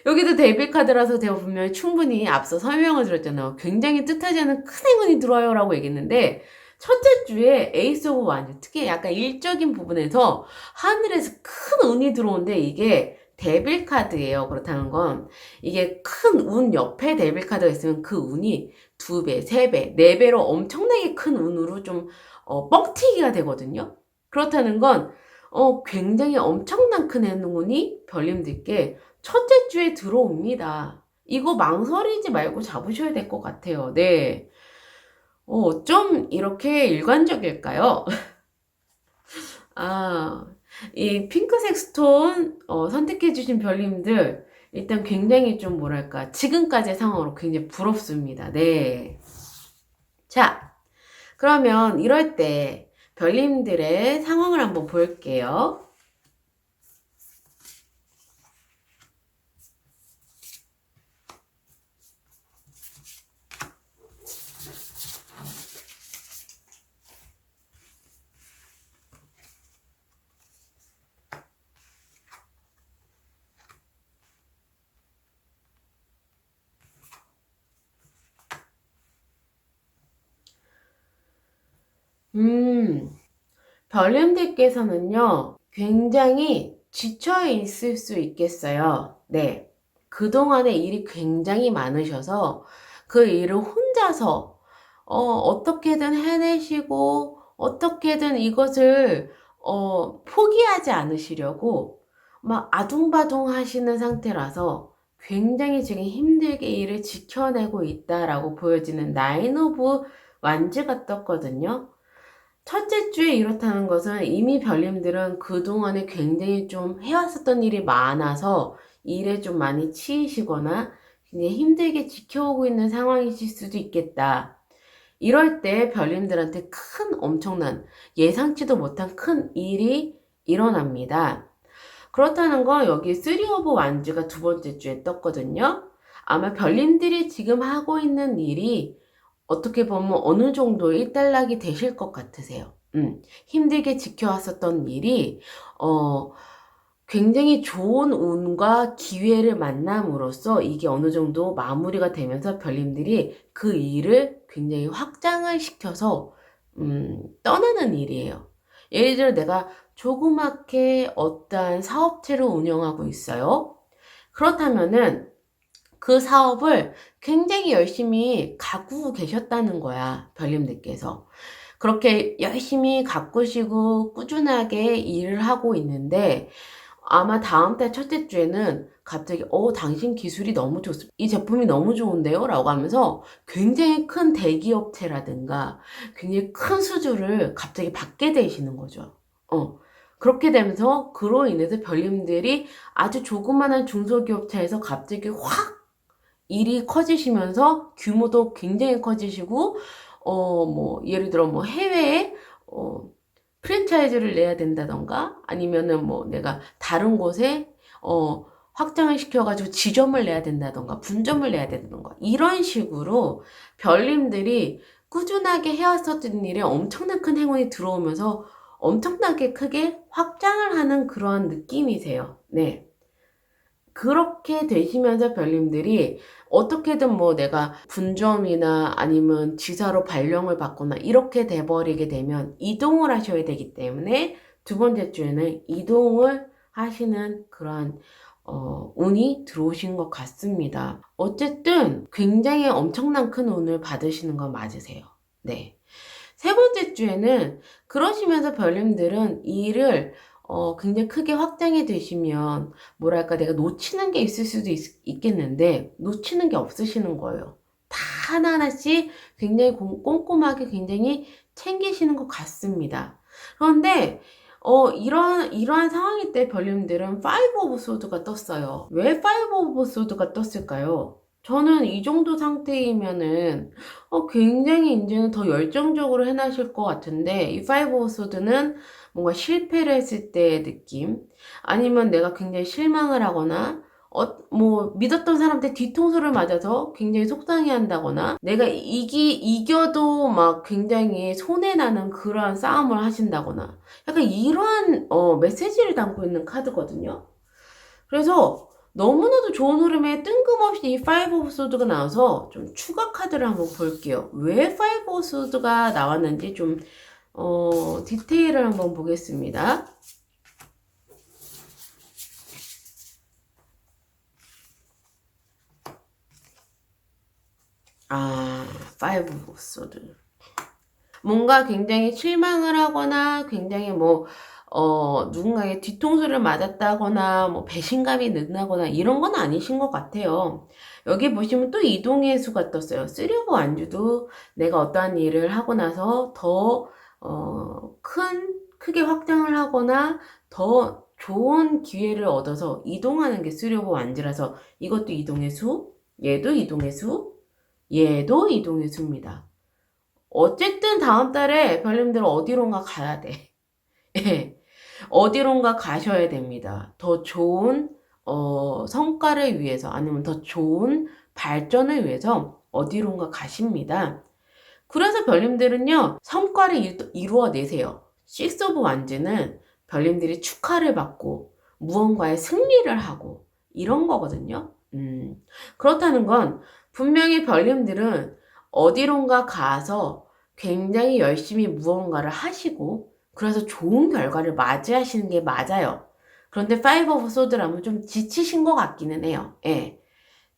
여기도 데빌 카드라서 제가 분명히 충분히 앞서 설명을 드렸잖아요. 굉장히 뜻하지 않은 큰 행운이 들어와요 라고 얘기했는데 첫째 주에 에이스 오브 완즈 특히 약간 일적인 부분에서 하늘에서 큰 운이 들어오는데 이게 데빌 카드예요. 그렇다는 건 이게 큰 운 옆에 데빌 카드가 있으면 그 운이 2배, 3배, 4배로 엄청나게 큰 운으로 좀 뻥튀기가 되거든요. 그렇다는 건 굉장히 엄청난 큰 행운이 별님들께 첫째 주에 들어옵니다. 이거 망설이지 말고 잡으셔야 될 것 같아요. 네. 좀 이렇게 일관적일까요? 아, 이 핑크색 스톤 선택해주신 별님들 일단 굉장히 좀 뭐랄까 지금까지의 상황으로 굉장히 부럽습니다. 네. 자, 그러면 이럴 때 별님들의 상황을 한번 볼게요. 별님들께서는요, 굉장히 지쳐 있을 수 있겠어요. 네. 그동안에 일이 굉장히 많으셔서 그 일을 혼자서, 어떻게든 해내시고, 어떻게든 이것을, 포기하지 않으시려고 막 아둥바둥 하시는 상태라서 굉장히 지금 힘들게 일을 지켜내고 있다라고 보여지는 나인 오브 완즈가 떴거든요. 첫째 주에 이렇다는 것은 이미 별님들은 그동안에 굉장히 좀 해왔었던 일이 많아서 일에 좀 많이 치이시거나 굉장히 힘들게 지켜오고 있는 상황이실 수도 있겠다. 이럴 때 별님들한테 큰 엄청난 예상치도 못한 큰 일이 일어납니다. 그렇다는 건 여기 3 오브 완즈가 두 번째 주에 떴거든요. 아마 별님들이 지금 하고 있는 일이 어떻게 보면 어느 정도 일단락이 되실 것 같으세요. 힘들게 지켜왔었던 일이, 굉장히 좋은 운과 기회를 만남으로써 이게 어느 정도 마무리가 되면서 별님들이 그 일을 굉장히 확장을 시켜서, 떠나는 일이에요. 예를 들어 내가 조그맣게 어떠한 사업체를 운영하고 있어요. 그렇다면은 그 사업을 굉장히 열심히 가꾸고 계셨다는 거야, 별님들께서. 그렇게 열심히 가꾸시고 꾸준하게 일을 하고 있는데 아마 다음 달 첫째 주에는 갑자기 당신 기술이 너무 좋습니다. 이 제품이 너무 좋은데요? 라고 하면서 굉장히 큰 대기업체라든가 굉장히 큰 수주를 갑자기 받게 되시는 거죠. 그렇게 되면서 그로 인해서 별님들이 아주 조그마한 중소기업체에서 갑자기 확 일이 커지시면서 규모도 굉장히 커지시고, 예를 들어 해외에, 프랜차이즈를 내야 된다던가 아니면은 뭐 내가 다른 곳에 확장을 시켜가지고 지점을 내야 된다던가 분점을 내야 된다던가 이런 식으로 별님들이 꾸준하게 해왔었던 일에 엄청난 큰 행운이 들어오면서 엄청나게 크게 확장을 하는 그런 느낌이세요. 네. 그렇게 되시면서 별님들이 어떻게든 뭐 내가 분점이나 아니면 지사로 발령을 받거나 이렇게 돼버리게 되면 이동을 하셔야 되기 때문에 두 번째 주에는 이동을 하시는 그런 운이 들어오신 것 같습니다. 어쨌든 굉장히 엄청난 큰 운을 받으시는 건 맞으세요. 네. 세 번째 주에는 그러시면서 별님들은 이 일을 굉장히 크게 확장이 되시면 뭐랄까 내가 놓치는 게 있을 수도 있겠는데 놓치는 게 없으시는 거예요. 다 하나하나씩 굉장히 꼼꼼하게 굉장히 챙기시는 것 같습니다. 그런데 이러한 상황일 때 별님들은 파이브 오브 소드가 떴어요. 왜 파이브 오브 소드가 떴을까요? 저는 이 정도 상태이면은 굉장히 이제는 더 열정적으로 해나실 것 같은데 이 파이브 오브 소드는 뭔가 실패를 했을 때의 느낌 아니면 내가 굉장히 실망을 하거나 뭐 믿었던 사람한테 뒤통수를 맞아서 굉장히 속상해 한다거나 내가 이겨도 막 굉장히 손해나는 그러한 싸움을 하신다거나 약간 이러한 메시지를 담고 있는 카드거든요. 그래서 너무나도 좋은 흐름에 뜬금없이 이 파이브 오브 소드가 나와서 좀 추가 카드를 한번 볼게요. 왜 파이브 오브 소드가 나왔는지 좀 디테일을 한번 보겠습니다. 파이브 오브 소드. 뭔가 굉장히 실망을 하거나 굉장히 뭐 누군가의 뒤통수를 맞았다거나 뭐 배신감이 능하거나 이런 건 아니신 것 같아요. 여기 보시면 또 이동의 수가 떴어요. 쓰리오브 완주도 내가 어떠한 일을 하고 나서 더 크게 확장을 하거나 더 좋은 기회를 얻어서 이동하는 게 쓰리오브 완주라서 이것도 이동의 수, 얘도 이동의 수, 얘도 이동의 수입니다. 어쨌든 다음 달에 별님들 어디론가 가야 돼. 예. 어디론가 가셔야 됩니다. 더 좋은 성과를 위해서 아니면 더 좋은 발전을 위해서 어디론가 가십니다. 그래서 별님들은요 성과를 이루어내세요. 식스 오브 완즈는 별님들이 축하를 받고 무언가의 승리를 하고 이런 거거든요. 그렇다는 건 분명히 별님들은 어디론가 가서 굉장히 열심히 무언가를 하시고 그래서 좋은 결과를 맞이하시는 게 맞아요. 그런데 파이브 오브 소드라면 좀 지치신 것 같기는 해요. 예.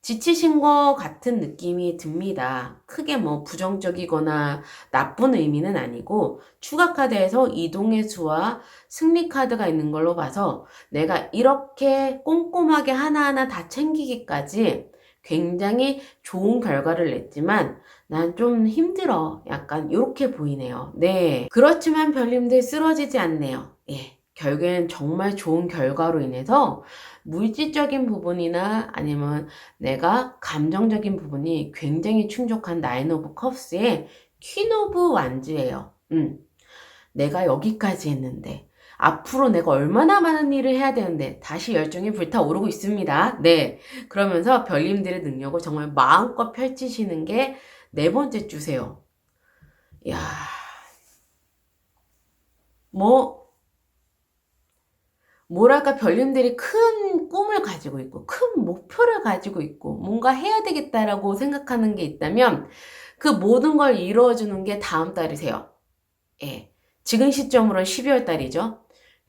지치신 것 같은 느낌이 듭니다. 크게 뭐 부정적이거나 나쁜 의미는 아니고 추가 카드에서 이동의 수와 승리 카드가 있는 걸로 봐서 내가 이렇게 꼼꼼하게 하나하나 다 챙기기까지 굉장히 좋은 결과를 냈지만 난 좀 힘들어. 약간 이렇게 보이네요. 네. 그렇지만 별님들 쓰러지지 않네요. 예. 결국엔 정말 좋은 결과로 인해서 물질적인 부분이나 아니면 내가 감정적인 부분이 굉장히 충족한 나인 오브 컵스의 퀸 오브 완즈예요. 내가 여기까지 했는데 앞으로 내가 얼마나 많은 일을 해야 되는데 다시 열정이 불타오르고 있습니다. 네. 그러면서 별님들의 능력을 정말 마음껏 펼치시는 게 네 번째 주세요. 야, 뭐랄까 별님들이 큰 꿈을 가지고 있고 큰 목표를 가지고 있고 뭔가 해야 되겠다라고 생각하는 게 있다면 그 모든 걸 이루어주는 게 다음 달이세요. 예. 지금 시점으로는 12월 달이죠.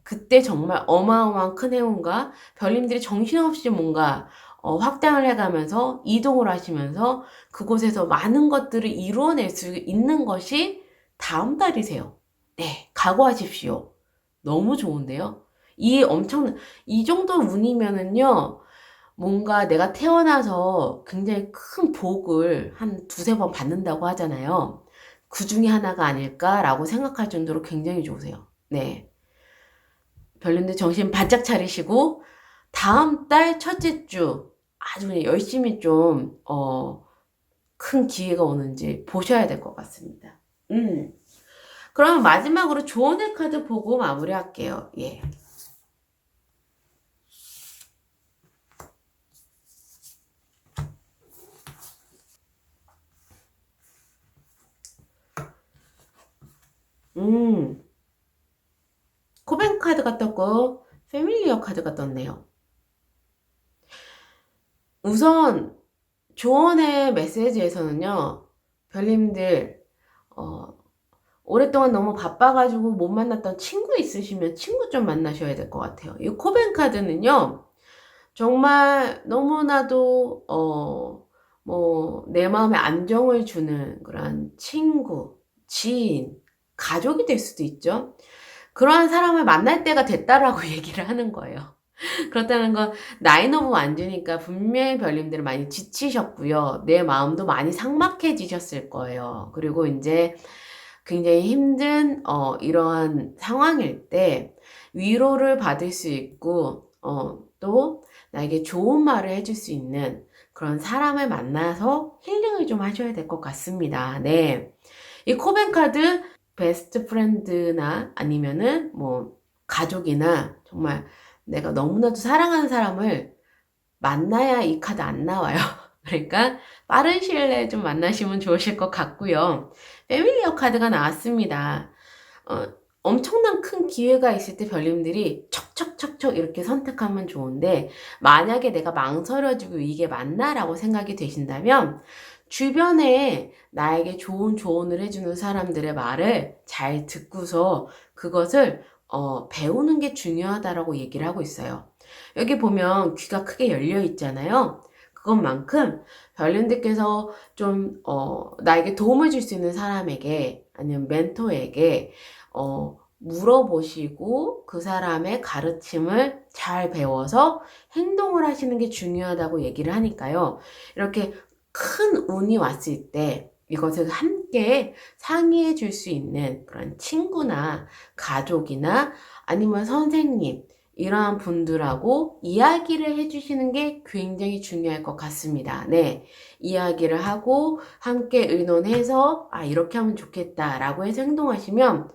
그때 정말 어마어마한 큰 행운과 별님들이 정신없이 뭔가 확장을 해가면서 이동을 하시면서 그곳에서 많은 것들을 이루어낼 수 있는 것이 다음 달이세요. 네, 각오하십시오. 너무 좋은데요? 이 정도 운이면은요, 뭔가 내가 태어나서 굉장히 큰 복을 한 두세 번 받는다고 하잖아요. 그 중에 하나가 아닐까라고 생각할 정도로 굉장히 좋으세요. 네. 별님들 정신 바짝 차리시고, 다음 달 첫째 주 아주 그냥 열심히 좀, 큰 기회가 오는지 보셔야 될 것 같습니다. 그러면 마지막으로 조언의 카드 보고 마무리할게요. 예. 코벤 카드가 떴고 패밀리어 카드가 떴네요. 우선 조언의 메시지에서는요, 별님들 오랫동안 너무 바빠가지고 못 만났던 친구 있으시면 친구 좀 만나셔야 될 것 같아요. 이 코벤 카드는요, 정말 너무나도 뭐 내 마음에 안정을 주는 그런 친구, 지인, 가족이 될 수도 있죠. 그러한 사람을 만날 때가 됐다라고 얘기를 하는 거예요. 그렇다는 건 나인 오브 완주니까 분명히 별님들은 많이 지치셨고요. 내 마음도 많이 삭막해지셨을 거예요. 그리고 이제 굉장히 힘든 이러한 상황일 때 위로를 받을 수 있고 또 나에게 좋은 말을 해줄 수 있는 그런 사람을 만나서 힐링을 좀 하셔야 될 것 같습니다. 네. 이 코벤 카드 베스트 프렌드나 아니면은 뭐 가족이나 정말 내가 너무나도 사랑하는 사람을 만나야 이 카드 안 나와요. 그러니까 빠른 시일 내에 좀 만나시면 좋으실 것 같고요. 패밀리어 카드가 나왔습니다. 엄청난 큰 기회가 있을 때 별님들이 척척척척 이렇게 선택하면 좋은데, 만약에 내가 망설여지고 이게 맞나라고 생각이 되신다면 주변에 나에게 좋은 조언을 해주는 사람들의 말을 잘 듣고서 그것을 배우는 게 중요하다라고 얘기를 하고 있어요. 여기 보면 귀가 크게 열려 있잖아요. 그것만큼 별님들께서 좀 나에게 도움을 줄 수 있는 사람에게 아니면 멘토에게 물어보시고 그 사람의 가르침을 잘 배워서 행동을 하시는 게 중요하다고 얘기를 하니까요. 이렇게 큰 운이 왔을 때 이것을 함께 상의해 줄 수 있는 그런 친구나 가족이나 아니면 선생님, 이러한 분들하고 이야기를 해주시는 게 굉장히 중요할 것 같습니다. 네. 이야기를 하고 함께 의논해서 이렇게 하면 좋겠다라고 해서 행동하시면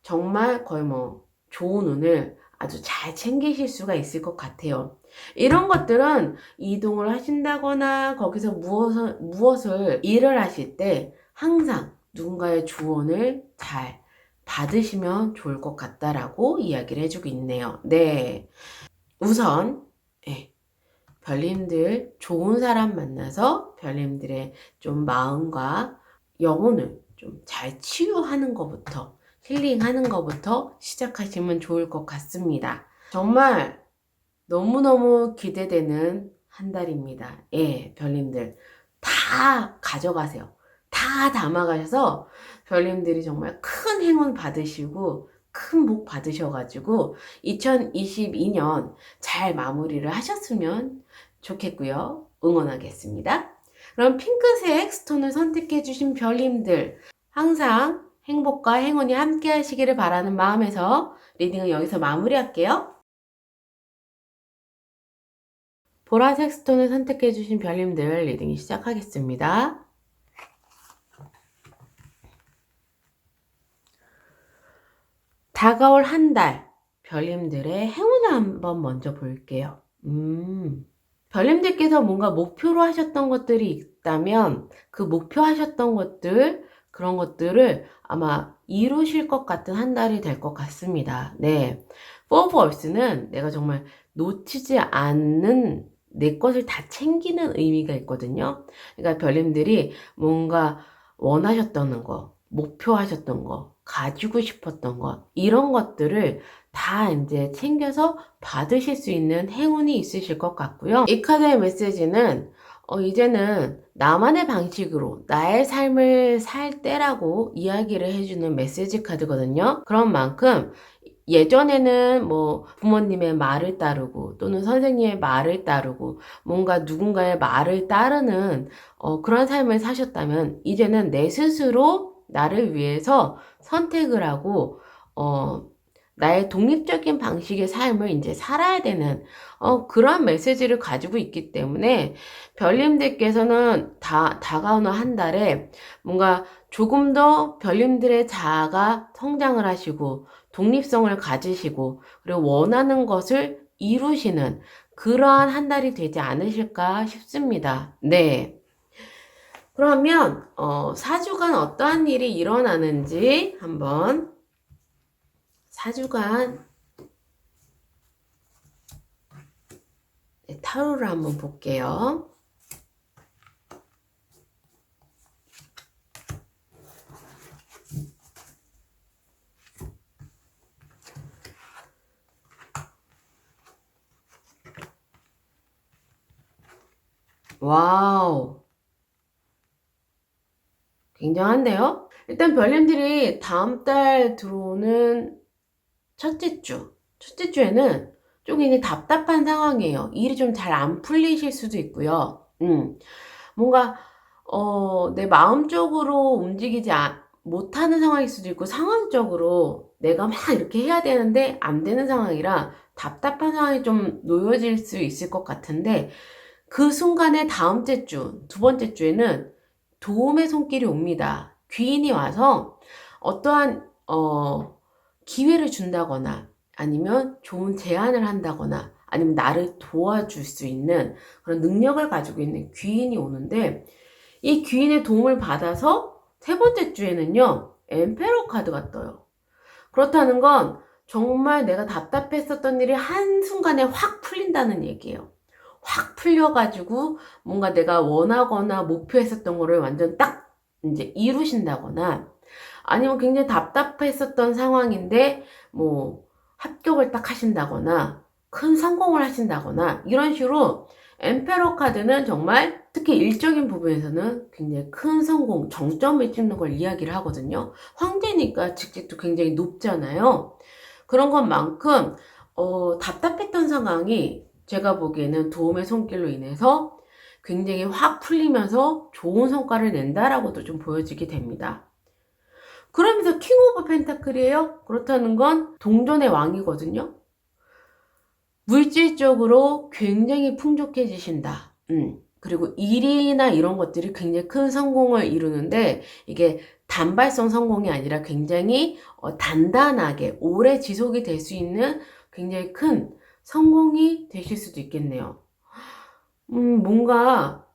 정말 거의 뭐 좋은 운을 아주 잘 챙기실 수가 있을 것 같아요. 이런 것들은 이동을 하신다거나 거기서 무엇을 일을 하실 때 항상 누군가의 조언을 잘 받으시면 좋을 것 같다라고 이야기를 해주고 있네요. 네. 우선, 별님들 좋은 사람 만나서 별님들의 좀 마음과 영혼을 좀 잘 치유하는 것부터, 힐링하는 것부터 시작하시면 좋을 것 같습니다. 정말 너무너무 기대되는 한 달입니다. 예, 별님들 다 가져가세요. 다 담아가셔서 별님들이 정말 큰 행운 받으시고 큰 복 받으셔가지고 2022년 잘 마무리를 하셨으면 좋겠고요. 응원하겠습니다. 그럼 핑크색 스톤을 선택해 주신 별님들 항상 행복과 행운이 함께 하시기를 바라는 마음에서 리딩을 여기서 마무리할게요. 보라색 스톤을 선택해 주신 별님들 리딩이 시작하겠습니다. 다가올 한 달 별님들의 행운을 한번 먼저 볼게요. 별님들께서 뭔가 목표로 하셨던 것들이 있다면 그 목표 하셨던 것들, 그런 것들을 아마 이루실 것 같은 한 달이 될 것 같습니다. 네. Four of Worlds는 내가 정말 놓치지 않는 내 것을 다 챙기는 의미가 있거든요. 그러니까 별님들이 뭔가 원하셨던 거, 목표하셨던 거, 가지고 싶었던 것, 이런 것들을 다 이제 챙겨서 받으실 수 있는 행운이 있으실 것 같고요. 이 카드의 메시지는 이제는 나만의 방식으로 나의 삶을 살 때라고 이야기를 해주는 메시지 카드거든요. 그런 만큼 예전에는 뭐 부모님의 말을 따르고 또는 선생님의 말을 따르고 뭔가 누군가의 말을 따르는 그런 삶을 사셨다면 이제는 내 스스로 나를 위해서 선택을 하고 나의 독립적인 방식의 삶을 이제 살아야 되는 그런 메시지를 가지고 있기 때문에 별님들께서는 다가오는 한 달에 뭔가 조금 더 별님들의 자아가 성장을 하시고 독립성을 가지시고 그리고 원하는 것을 이루시는 그러한 한 달이 되지 않으실까 싶습니다. 네. 그러면 4주간 어떠한 일이 일어나는지 한번 4주간 타로를 한번 볼게요. 와우. 굉장한데요? 일단 별님들이 다음 달 들어오는 첫째 주에는 좀 굉장히 답답한 상황이에요. 일이 좀 잘 안 풀리실 수도 있고요. 뭔가 내 마음적으로 움직이지 못하는 상황일 수도 있고 상황적으로 내가 막 이렇게 해야 되는데 안 되는 상황이라 답답한 상황이 좀 놓여질 수 있을 것 같은데 그 순간에 다음째 주, 두 번째 주에는 도움의 손길이 옵니다. 귀인이 와서 어떠한 기회를 준다거나 아니면 좋은 제안을 한다거나 아니면 나를 도와줄 수 있는 그런 능력을 가지고 있는 귀인이 오는데 이 귀인의 도움을 받아서 세 번째 주에는요, 엠페러 카드가 떠요. 그렇다는 건 정말 내가 답답했었던 일이 한순간에 확 풀린다는 얘기예요. 확 풀려가지고 뭔가 내가 원하거나 목표했었던 거를 완전 딱 이제 이루신다거나 아니면 굉장히 답답했었던 상황인데 뭐 합격을 딱 하신다거나 큰 성공을 하신다거나 이런 식으로 엠페러 카드는 정말 특히 일적인 부분에서는 굉장히 큰 성공, 정점을 찍는 걸 이야기를 하거든요. 황제니까 직책도 굉장히 높잖아요. 그런 것만큼 답답했던 상황이 제가 보기에는 도움의 손길로 인해서 굉장히 확 풀리면서 좋은 성과를 낸다라고도 좀 보여지게 됩니다. 그러면서 킹 오브 펜타클이에요? 그렇다는 건 동전의 왕이거든요. 물질적으로 굉장히 풍족해지신다. 그리고 일이나 이런 것들이 굉장히 큰 성공을 이루는데 이게 단발성 성공이 아니라 굉장히 단단하게 오래 지속이 될 수 있는 굉장히 큰 성공이 되실 수도 있겠네요. 뭔가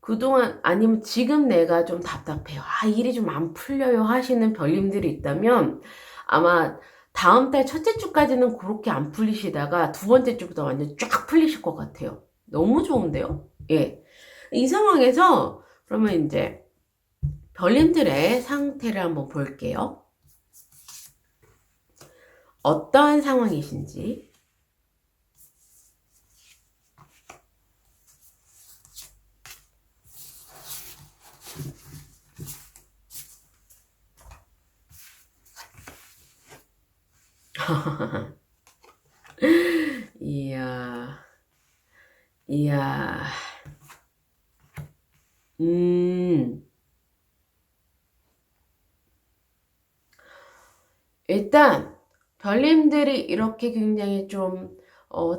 그동안 아니면 지금 내가 좀 답답해요. 일이 좀 안 풀려요 하시는 별님들이 있다면 아마 다음 달 첫째 주까지는 그렇게 안 풀리시다가 두 번째 주부터 완전 쫙 풀리실 것 같아요. 너무 좋은데요? 예. 이 상황에서 그러면 이제 별님들의 상태를 한번 볼게요. 어떠한 상황이신지. 이야, 이야, 일단, 별님들이 이렇게 굉장히 좀,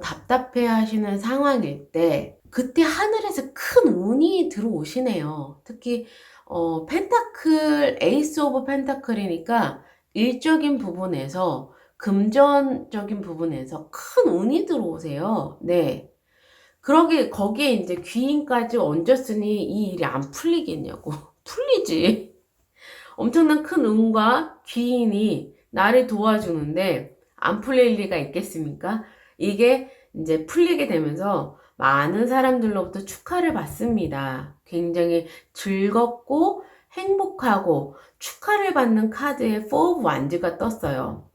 답답해 하시는 상황일 때, 그때 하늘에서 큰 운이 들어오시네요. 특히, 펜타클, 에이스 오브 펜타클이니까, 일적인 부분에서, 금전적인 부분에서 큰 운이 들어오세요. 네. 거기에 이제 귀인까지 얹었으니 이 일이 안 풀리겠냐고. 풀리지. 엄청난 큰 운과 귀인이 나를 도와주는데 안 풀릴 리가 있겠습니까? 이게 이제 풀리게 되면서 많은 사람들로부터 축하를 받습니다. 굉장히 즐겁고 행복하고 축하를 받는 카드에 4 of Wands가 떴어요.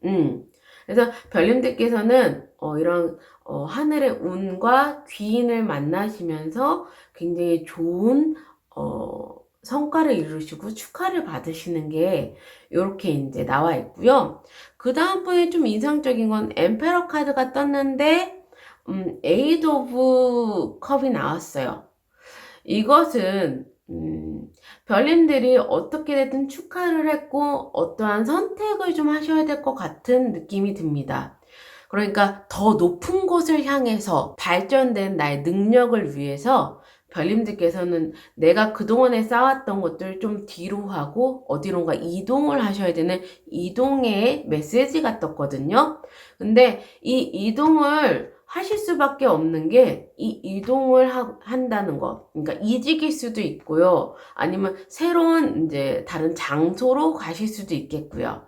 그래서 별님들께서는 이런 하늘의 운과 귀인을 만나시면서 굉장히 좋은 성과를 이루시고 축하를 받으시는 게 이렇게 이제 나와 있고요. 그 다음 분이 좀 인상적인 건 엠페러 카드가 떴는데 에이드 오브 컵이 나왔어요. 이것은 별님들이 어떻게 됐든 축하를 했고 어떠한 선택을 좀 하셔야 될 것 같은 느낌이 듭니다. 그러니까 더 높은 곳을 향해서 발전된 나의 능력을 위해서 별님들께서는 내가 그동안에 쌓았던 것들 좀 뒤로 하고 어디론가 이동을 하셔야 되는 이동의 메시지가 떴거든요. 근데 이 이동을 하실 수밖에 없는 게 이 이동을 한다는 거. 그러니까 이직일 수도 있고요. 아니면 새로운 이제 다른 장소로 가실 수도 있겠고요.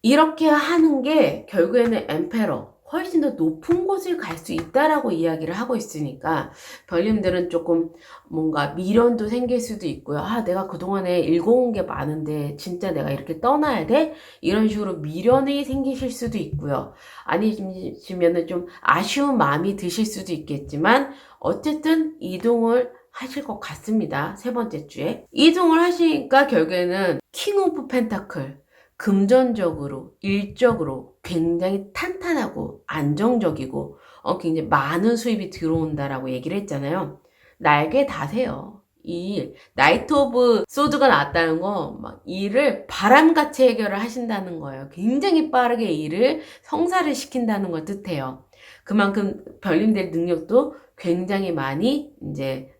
이렇게 하는 게 결국에는 엠페러, 훨씬 더 높은 곳을 갈 수 있다라고 이야기를 하고 있으니까 별님들은 조금 뭔가 미련도 생길 수도 있고요. 아, 내가 그동안에 읽어온 게 많은데 진짜 내가 이렇게 떠나야 돼? 이런 식으로 미련이 생기실 수도 있고요. 아니시면은 좀 아쉬운 마음이 드실 수도 있겠지만 어쨌든 이동을 하실 것 같습니다. 세 번째 주에. 이동을 하시니까 결국에는 킹 오브 펜타클, 금전적으로, 일적으로 굉장히 탄탄하고 안정적이고 굉장히 많은 수입이 들어온다라고 얘기를 했잖아요. 날개 다세요. 이 나이트 오브 소드가 나왔다는 거 막 일을 바람같이 해결을 하신다는 거예요. 굉장히 빠르게 일을 성사를 시킨다는 걸 뜻해요. 그만큼 별님들의 능력도 굉장히 많이 이제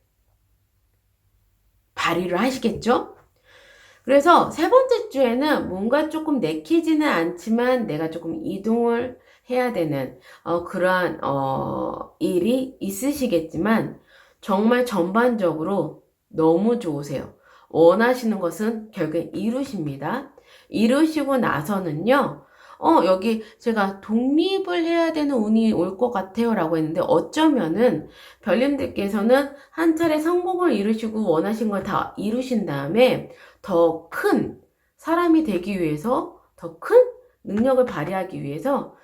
발휘를 하시겠죠? 그래서 세 번째 주에는 뭔가 조금 내키지는 않지만 내가 조금 이동을 해야 되는 그러한 일이 있으시겠지만 정말 전반적으로 너무 좋으세요. 원하시는 것은 결국엔 이루십니다. 이루시고 나서는요. 여기 제가 독립을 해야 되는 운이 올 것 같아요 라고 했는데 어쩌면은 별님들께서는 한 차례 성공을 이루시고 원하신 걸 다 이루신 다음에 더 큰 사람이 되기 위해서 더 큰 능력을 발휘하기 위해서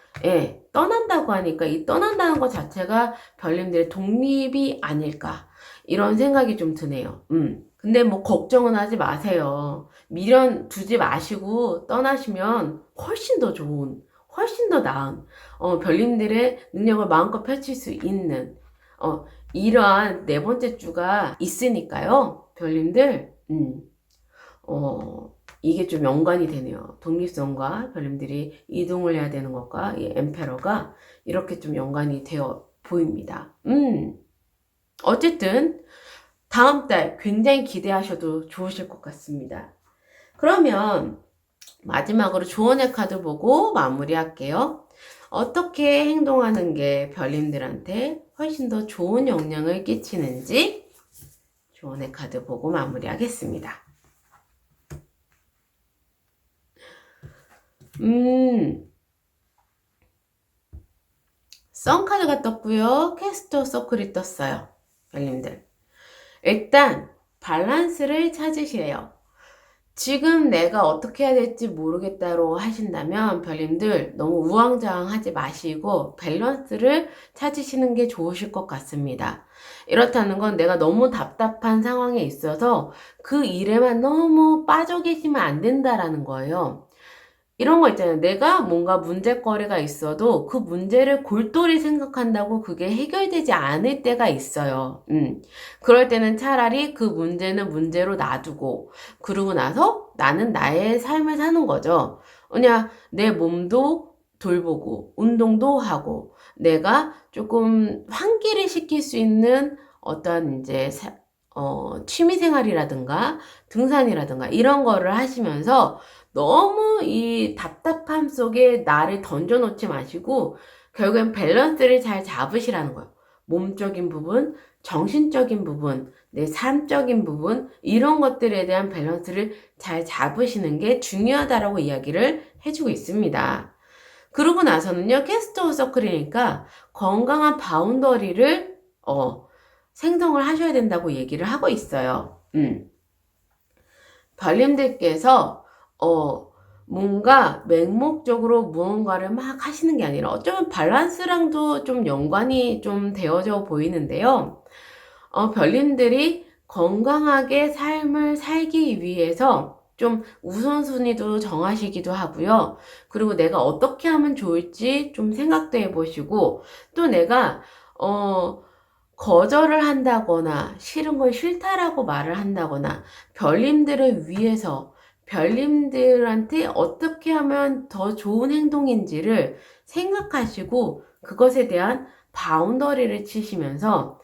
떠난다고 하니까 이 떠난다는 것 자체가 별님들의 독립이 아닐까 이런 생각이 좀 드네요. 근데 뭐 걱정은 하지 마세요. 미련 두지 마시고 떠나시면 훨씬 더 좋은, 훨씬 더 나은 별님들의 능력을 마음껏 펼칠 수 있는 이러한 네 번째 주가 있으니까요. 별님들 이게 좀 연관이 되네요. 독립성과 별님들이 이동을 해야 되는 것과 이 엠페러가 이렇게 좀 연관이 되어 보입니다. 어쨌든 다음 달 굉장히 기대하셔도 좋으실 것 같습니다. 그러면 마지막으로 조언의 카드 보고 마무리할게요. 어떻게 행동하는 게 별님들한테 훨씬 더 좋은 영향을 끼치는지 조언의 카드 보고 마무리하겠습니다. 썬 카드가 떴고요. 캐스터 서클이 떴어요. 별님들. 일단 밸런스를 찾으시래요. 지금 내가 어떻게 해야 될지 모르겠다고 하신다면 별님들 너무 우왕좌왕하지 마시고 밸런스를 찾으시는 게 좋으실 것 같습니다. 이렇다는 건 내가 너무 답답한 상황에 있어서 그 일에만 너무 빠져 계시면 안 된다라는 거예요. 이런 거 있잖아요. 내가 뭔가 문제거리가 있어도 그 문제를 골똘히 생각한다고 그게 해결되지 않을 때가 있어요. 그럴 때는 차라리 그 문제는 문제로 놔두고 그러고 나서 나는 나의 삶을 사는 거죠. 그냥 내 몸도 돌보고 운동도 하고 내가 조금 환기를 시킬 수 있는 어떤 이제 취미 생활이라든가 등산이라든가 이런 거를 하시면서 너무 이 답답함 속에 나를 던져놓지 마시고 결국엔 밸런스를 잘 잡으시라는 거예요. 몸적인 부분, 정신적인 부분, 내 삶적인 부분 이런 것들에 대한 밸런스를 잘 잡으시는 게 중요하다라고 이야기를 해주고 있습니다. 그러고 나서는요. 캐스터 서클이니까 건강한 바운더리를 생성을 하셔야 된다고 얘기를 하고 있어요. 별님들께서 뭔가 맹목적으로 무언가를 막 하시는 게 아니라 어쩌면 밸런스랑도 좀 연관이 좀 되어져 보이는데요. 별님들이 건강하게 삶을 살기 위해서 좀 우선순위도 정하시기도 하고요. 그리고 내가 어떻게 하면 좋을지 좀 생각도 해보시고 또 내가 거절을 한다거나 싫은 걸 싫다라고 말을 한다거나 별님들을 위해서 별님들한테 어떻게 하면 더 좋은 행동인지를 생각하시고 그것에 대한 바운더리를 치시면서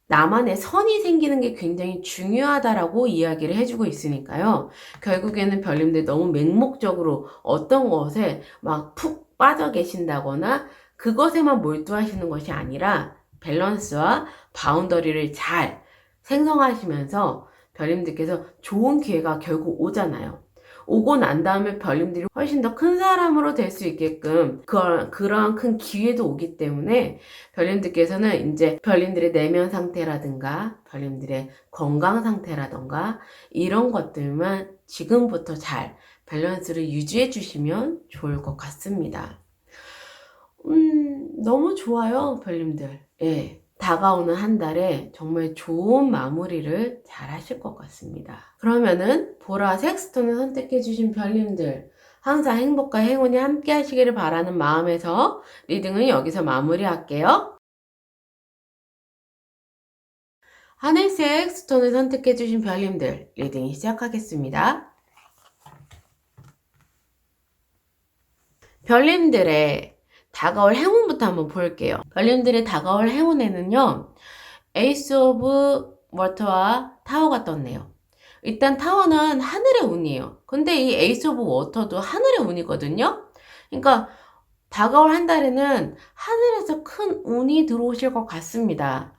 나만의 선이 생기는 게 굉장히 중요하다라고 이야기를 해주고 있으니까요. 결국에는 별님들 너무 맹목적으로 어떤 것에 막 푹 빠져 계신다거나 그것에만 몰두하시는 것이 아니라 밸런스와 바운더리를 잘 생성하시면서 별님들께서 좋은 기회가 결국 오잖아요. 오고 난 다음에 별님들이 훨씬 더 큰 사람으로 될 수 있게끔 그러한 큰 기회도 오기 때문에 별님들께서는 이제 별님들의 내면 상태라든가 별님들의 건강 상태라든가 이런 것들만 지금부터 잘 밸런스를 유지해 주시면 좋을 것 같습니다. 너무 좋아요, 별님들. 예. 다가오는 한 달에 정말 좋은 마무리를 잘 하실 것 같습니다. 그러면은 보라색 스톤을 선택해 주신 별님들 항상 행복과 행운이 함께 하시기를 바라는 마음에서 리딩은 여기서 마무리할게요. 하늘색 스톤을 선택해 주신 별님들 리딩 시작하겠습니다. 별님들의 다가올 행운부터 한번 볼게요. 별님들의 다가올 행운에는요. 에이스 오브 워터와 타워가 떴네요. 일단 타워는 하늘의 운이에요. 근데 이 에이스 오브 워터도 하늘의 운이거든요. 그러니까 다가올 한 달에는 하늘에서 큰 운이 들어오실 것 같습니다.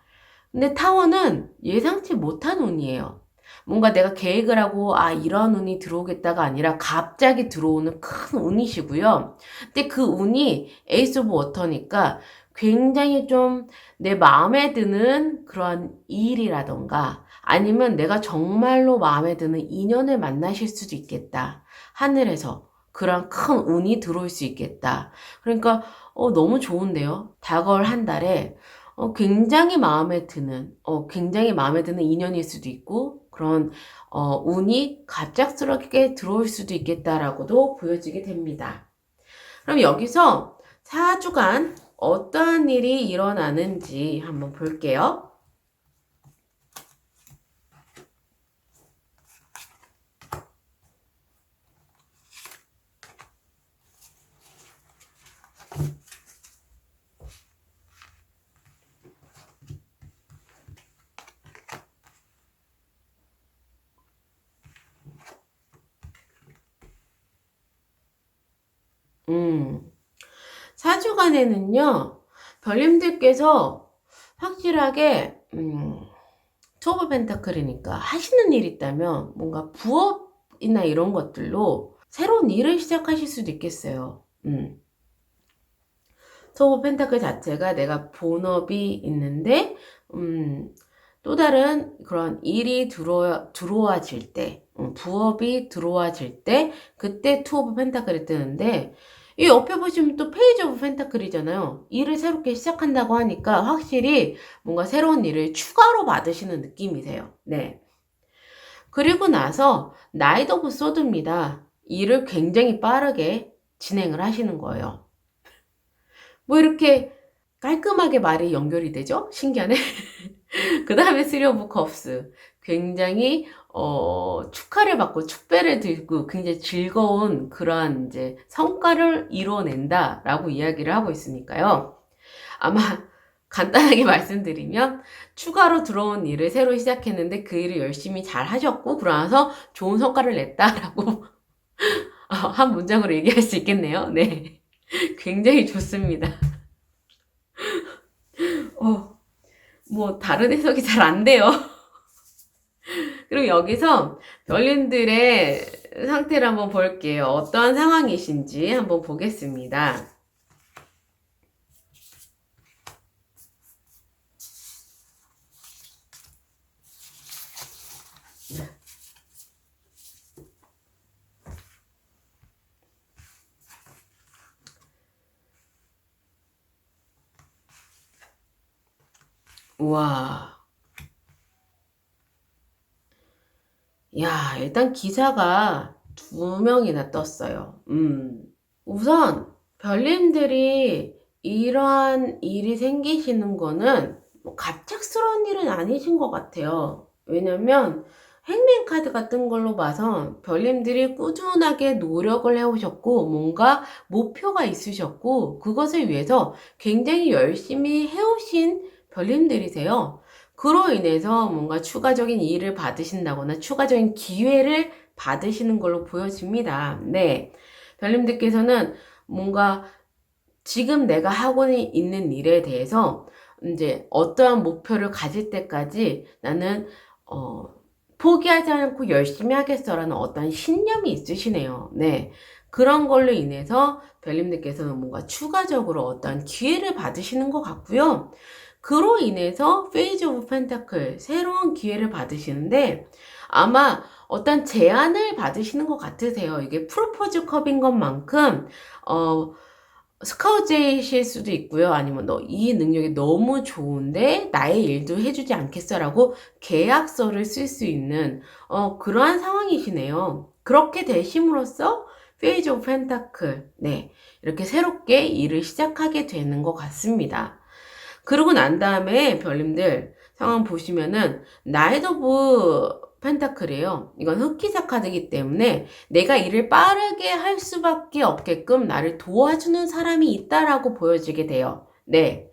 근데 타워는 예상치 못한 운이에요. 뭔가 내가 계획을 하고 이런 운이 들어오겠다가 아니라 갑자기 들어오는 큰 운이시고요. 근데 그 운이 에이스 오브 워터니까 굉장히 좀 내 마음에 드는 그런 일이라던가 아니면 내가 정말로 마음에 드는 인연을 만나실 수도 있겠다. 하늘에서 그런 큰 운이 들어올 수 있겠다. 그러니까 너무 좋은데요. 다가올 한 달에 굉장히 마음에 드는 인연일 수도 있고, 그런, 운이 갑작스럽게 들어올 수도 있겠다라고도 보여지게 됩니다. 그럼 여기서 4주간 어떠한 일이 일어나는지 한번 볼게요. 음, 4주간에는요, 별님들께서 확실하게, 투 오브 펜타클이니까 하시는 일이 있다면 뭔가 부업이나 이런 것들로 새로운 일을 시작하실 수도 있겠어요. 투 오브 펜타클 자체가 내가 본업이 있는데, 또 다른 그런 일이 들어와질 때, 부업이 들어와질 때, 그때 투 오브 펜타클이 뜨는데, 이 옆에 보시면 또 페이지 오브 펜타클이잖아요. 일을 새롭게 시작한다고 하니까 확실히 뭔가 새로운 일을 추가로 받으시는 느낌이세요. 네. 그리고 나서 나이트 오브 소드입니다. 일을 굉장히 빠르게 진행을 하시는 거예요. 뭐 이렇게 깔끔하게 말이 연결이 되죠? 신기하네. 그 다음에 쓰리 오브 컵스. 굉장히, 축하를 받고 축배를 들고 굉장히 즐거운 그러한 이제 성과를 이뤄낸다라고 이야기를 하고 있으니까요. 아마 간단하게 말씀드리면 추가로 들어온 일을 새로 시작했는데 그 일을 열심히 잘 하셨고 그러나서 좋은 성과를 냈다라고 한 문장으로 얘기할 수 있겠네요. 네. 굉장히 좋습니다. 뭐 다른 해석이 잘 안 돼요. 그럼 여기서 별님들의 상태를 한번 볼게요. 어떠한 상황이신지 한번 보겠습니다. 우와. 야, 일단 기사가 2명이나 떴어요. 우선 별님들이 이러한 일이 생기시는 거는 뭐 갑작스러운 일은 아니신 것 같아요. 왜냐면 행맨 카드가 뜬 걸로 봐서 별님들이 꾸준하게 노력을 해오셨고 뭔가 목표가 있으셨고 그것을 위해서 굉장히 열심히 해오신 별님들이세요. 그로 인해서 뭔가 추가적인 일을 받으신다거나 추가적인 기회를 받으시는 걸로 보여집니다. 네. 별님들께서는 뭔가 지금 내가 하고 있는 일에 대해서 이제 어떠한 목표를 가질 때까지 나는 포기하지 않고 열심히 하겠어라는 어떤 신념이 있으시네요. 네. 그런 걸로 인해서 별님들께서는 뭔가 추가적으로 어떤 기회를 받으시는 것 같고요. 그로 인해서 페이지 오브 펜타클 새로운 기회를 받으시는데 아마 어떤 제안을 받으시는 것 같으세요. 이게 프로포즈 컵인 것만큼 스카우트이실 수도 있고요. 아니면 너 이 능력이 너무 좋은데 나의 일도 해주지 않겠어라고 계약서를 쓸 수 있는 그러한 상황이시네요. 그렇게 되심으로써 페이지 오브 펜타클 네 이렇게 새롭게 일을 시작하게 되는 것 같습니다. 그러고 난 다음에 별님들 상황 보시면은 나이트 오브 펜타클이에요. 이건 흑기사 카드이기 때문에 내가 일을 빠르게 할 수밖에 없게끔 나를 도와주는 사람이 있다라고 보여지게 돼요. 네.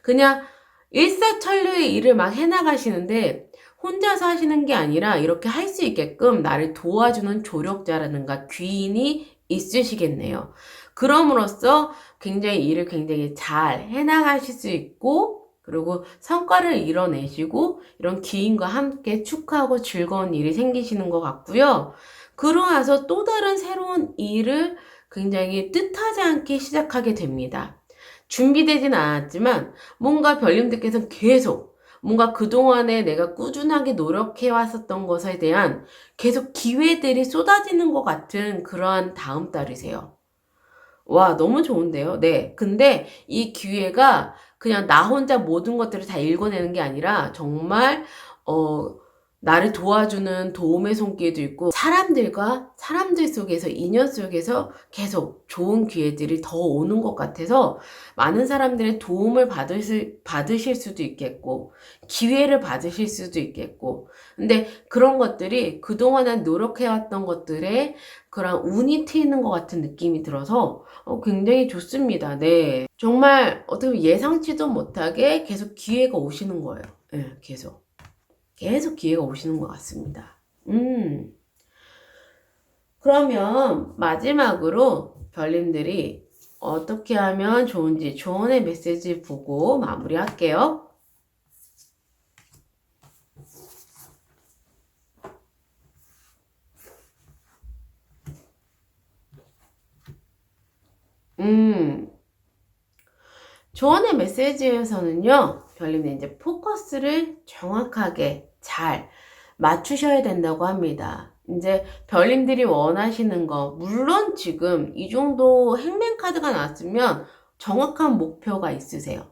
그냥 일사천리의 일을 막 해나가시는데 혼자서 하시는 게 아니라 이렇게 할 수 있게끔 나를 도와주는 조력자라든가 귀인이 있으시겠네요. 그럼으로써 굉장히 일을 굉장히 잘 해나가실 수 있고 그리고 성과를 이뤄내시고 이런 기인과 함께 축하하고 즐거운 일이 생기시는 것 같고요. 그러나서 또 다른 새로운 일을 굉장히 뜻하지 않게 시작하게 됩니다. 준비되진 않았지만 뭔가 별님들께서는 계속 뭔가 그동안에 내가 꾸준하게 노력해 왔었던 것에 대한 계속 기회들이 쏟아지는 것 같은 그러한 다음 달이세요. 와, 너무 좋은데요? 네. 근데 이 기회가 그냥 나 혼자 모든 것들을 다 읽어내는 게 아니라 정말, 나를 도와주는 도움의 손길도 있고 사람들과 사람들 속에서 인연 속에서 계속 좋은 기회들이 더 오는 것 같아서 많은 사람들의 도움을 받으실 수도 있겠고 기회를 받으실 수도 있겠고 근데 그런 것들이 그동안에 노력해왔던 것들에 그런 운이 트이는 것 같은 느낌이 들어서 굉장히 좋습니다. 네. 정말 어떻게 보면 예상치도 못하게 계속 기회가 오시는 거예요. 네, 계속 기회가 오시는 것 같습니다. 그러면 마지막으로 별님들이 어떻게 하면 좋은지 조언의 메시지 보고 마무리할게요. 조언의 메시지에서는요, 별님들 이제 포커스를 정확하게 잘 맞추셔야 된다고 합니다. 이제 별님들이 원하시는 거, 물론 지금 이 정도 행맨 카드가 나왔으면 정확한 목표가 있으세요.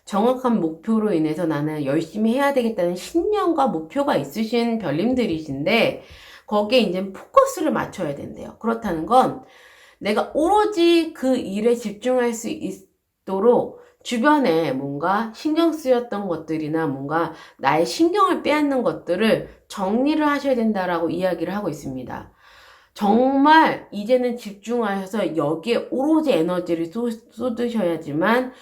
정확한 목표로 인해서 나는 열심히 해야 되겠다는 신념과 목표가 있으신 별님들이신데, 거기에 이제 포커스를 맞춰야 된대요. 그렇다는 건 내가 오로지 그 일에 집중할 수 있도록 주변에 뭔가 신경 쓰였던 것들이나 뭔가 나의 신경을 빼앗는 것들을 정리를 하셔야 된다라고 이야기를 하고 있습니다. 정말 이제는 집중하셔서 여기에 오로지 에너지를 쏟으셔야지만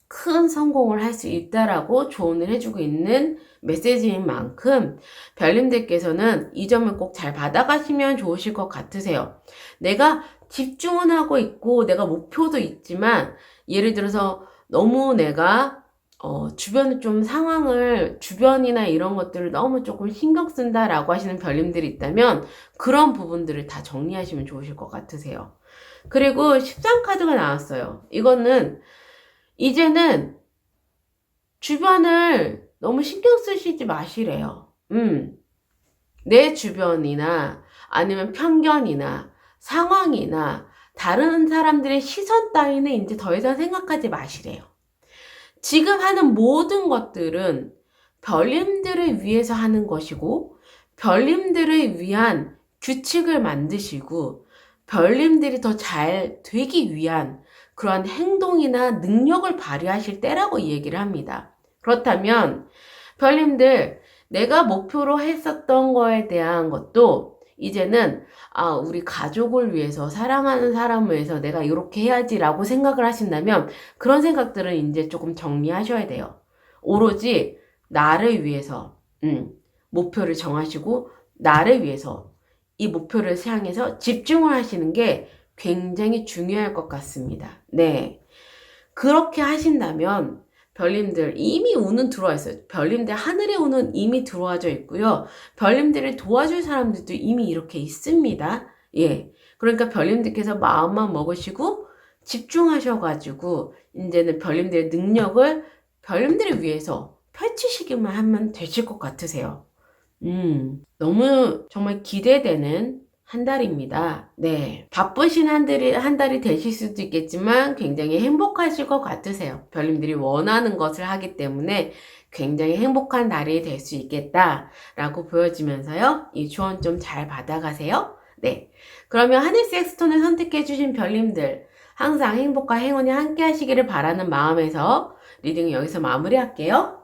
큰 성공을 할 수 있다라고 조언을 해주고 있는 메시지인 만큼 별님들께서는 이 점을 꼭 잘 받아가시면 좋으실 것 같으세요. 내가 집중은 하고 있고 내가 목표도 있지만 예를 들어서 너무 내가 주변에 좀 상황을 주변이나 이런 것들을 너무 조금 신경 쓴다라고 하시는 별님들이 있다면 그런 부분들을 다 정리하시면 좋으실 것 같으세요. 그리고 13카드가 나왔어요. 이거는 이제는 주변을 너무 신경 쓰시지 마시래요. 내 주변이나 아니면 편견이나 상황이나 다른 사람들의 시선 따위는 이제 더 이상 생각하지 마시래요. 지금 하는 모든 것들은 별님들을 위해서 하는 것이고 별님들을 위한 규칙을 만드시고 별님들이 더 잘 되기 위한 그러한 행동이나 능력을 발휘하실 때라고 얘기를 합니다. 그렇다면 별님들 내가 목표로 했었던 거에 대한 것도 이제는 우리 가족을 위해서 사랑하는 사람을 위해서 내가 이렇게 해야지라고 생각을 하신다면 그런 생각들은 이제 조금 정리하셔야 돼요. 오로지 나를 위해서, 목표를 정하시고, 나를 위해서 이 목표를 향해서 집중을 하시는 게 굉장히 중요할 것 같습니다. 네. 그렇게 하신다면 별님들 이미 운은 들어와 있어요. 별님들 하늘의 운은 이미 들어와져 있고요. 별님들을 도와줄 사람들도 이미 이렇게 있습니다. 예. 그러니까 별님들께서 마음만 먹으시고 집중하셔가지고 이제는 별님들의 능력을 별님들을 위해서 펼치시기만 하면 되실 것 같으세요. 너무 정말 기대되는 한 달입니다. 네. 바쁘신 한 달이 되실 수도 있겠지만 굉장히 행복하실 것 같으세요. 별님들이 원하는 것을 하기 때문에 굉장히 행복한 날이 될 수 있겠다라고 보여지면서요. 이 조언 좀 잘 받아가세요. 네. 그러면 하늘색 스톤을 선택해주신 별님들, 항상 행복과 행운이 함께 하시기를 바라는 마음에서 리딩을 여기서 마무리할게요.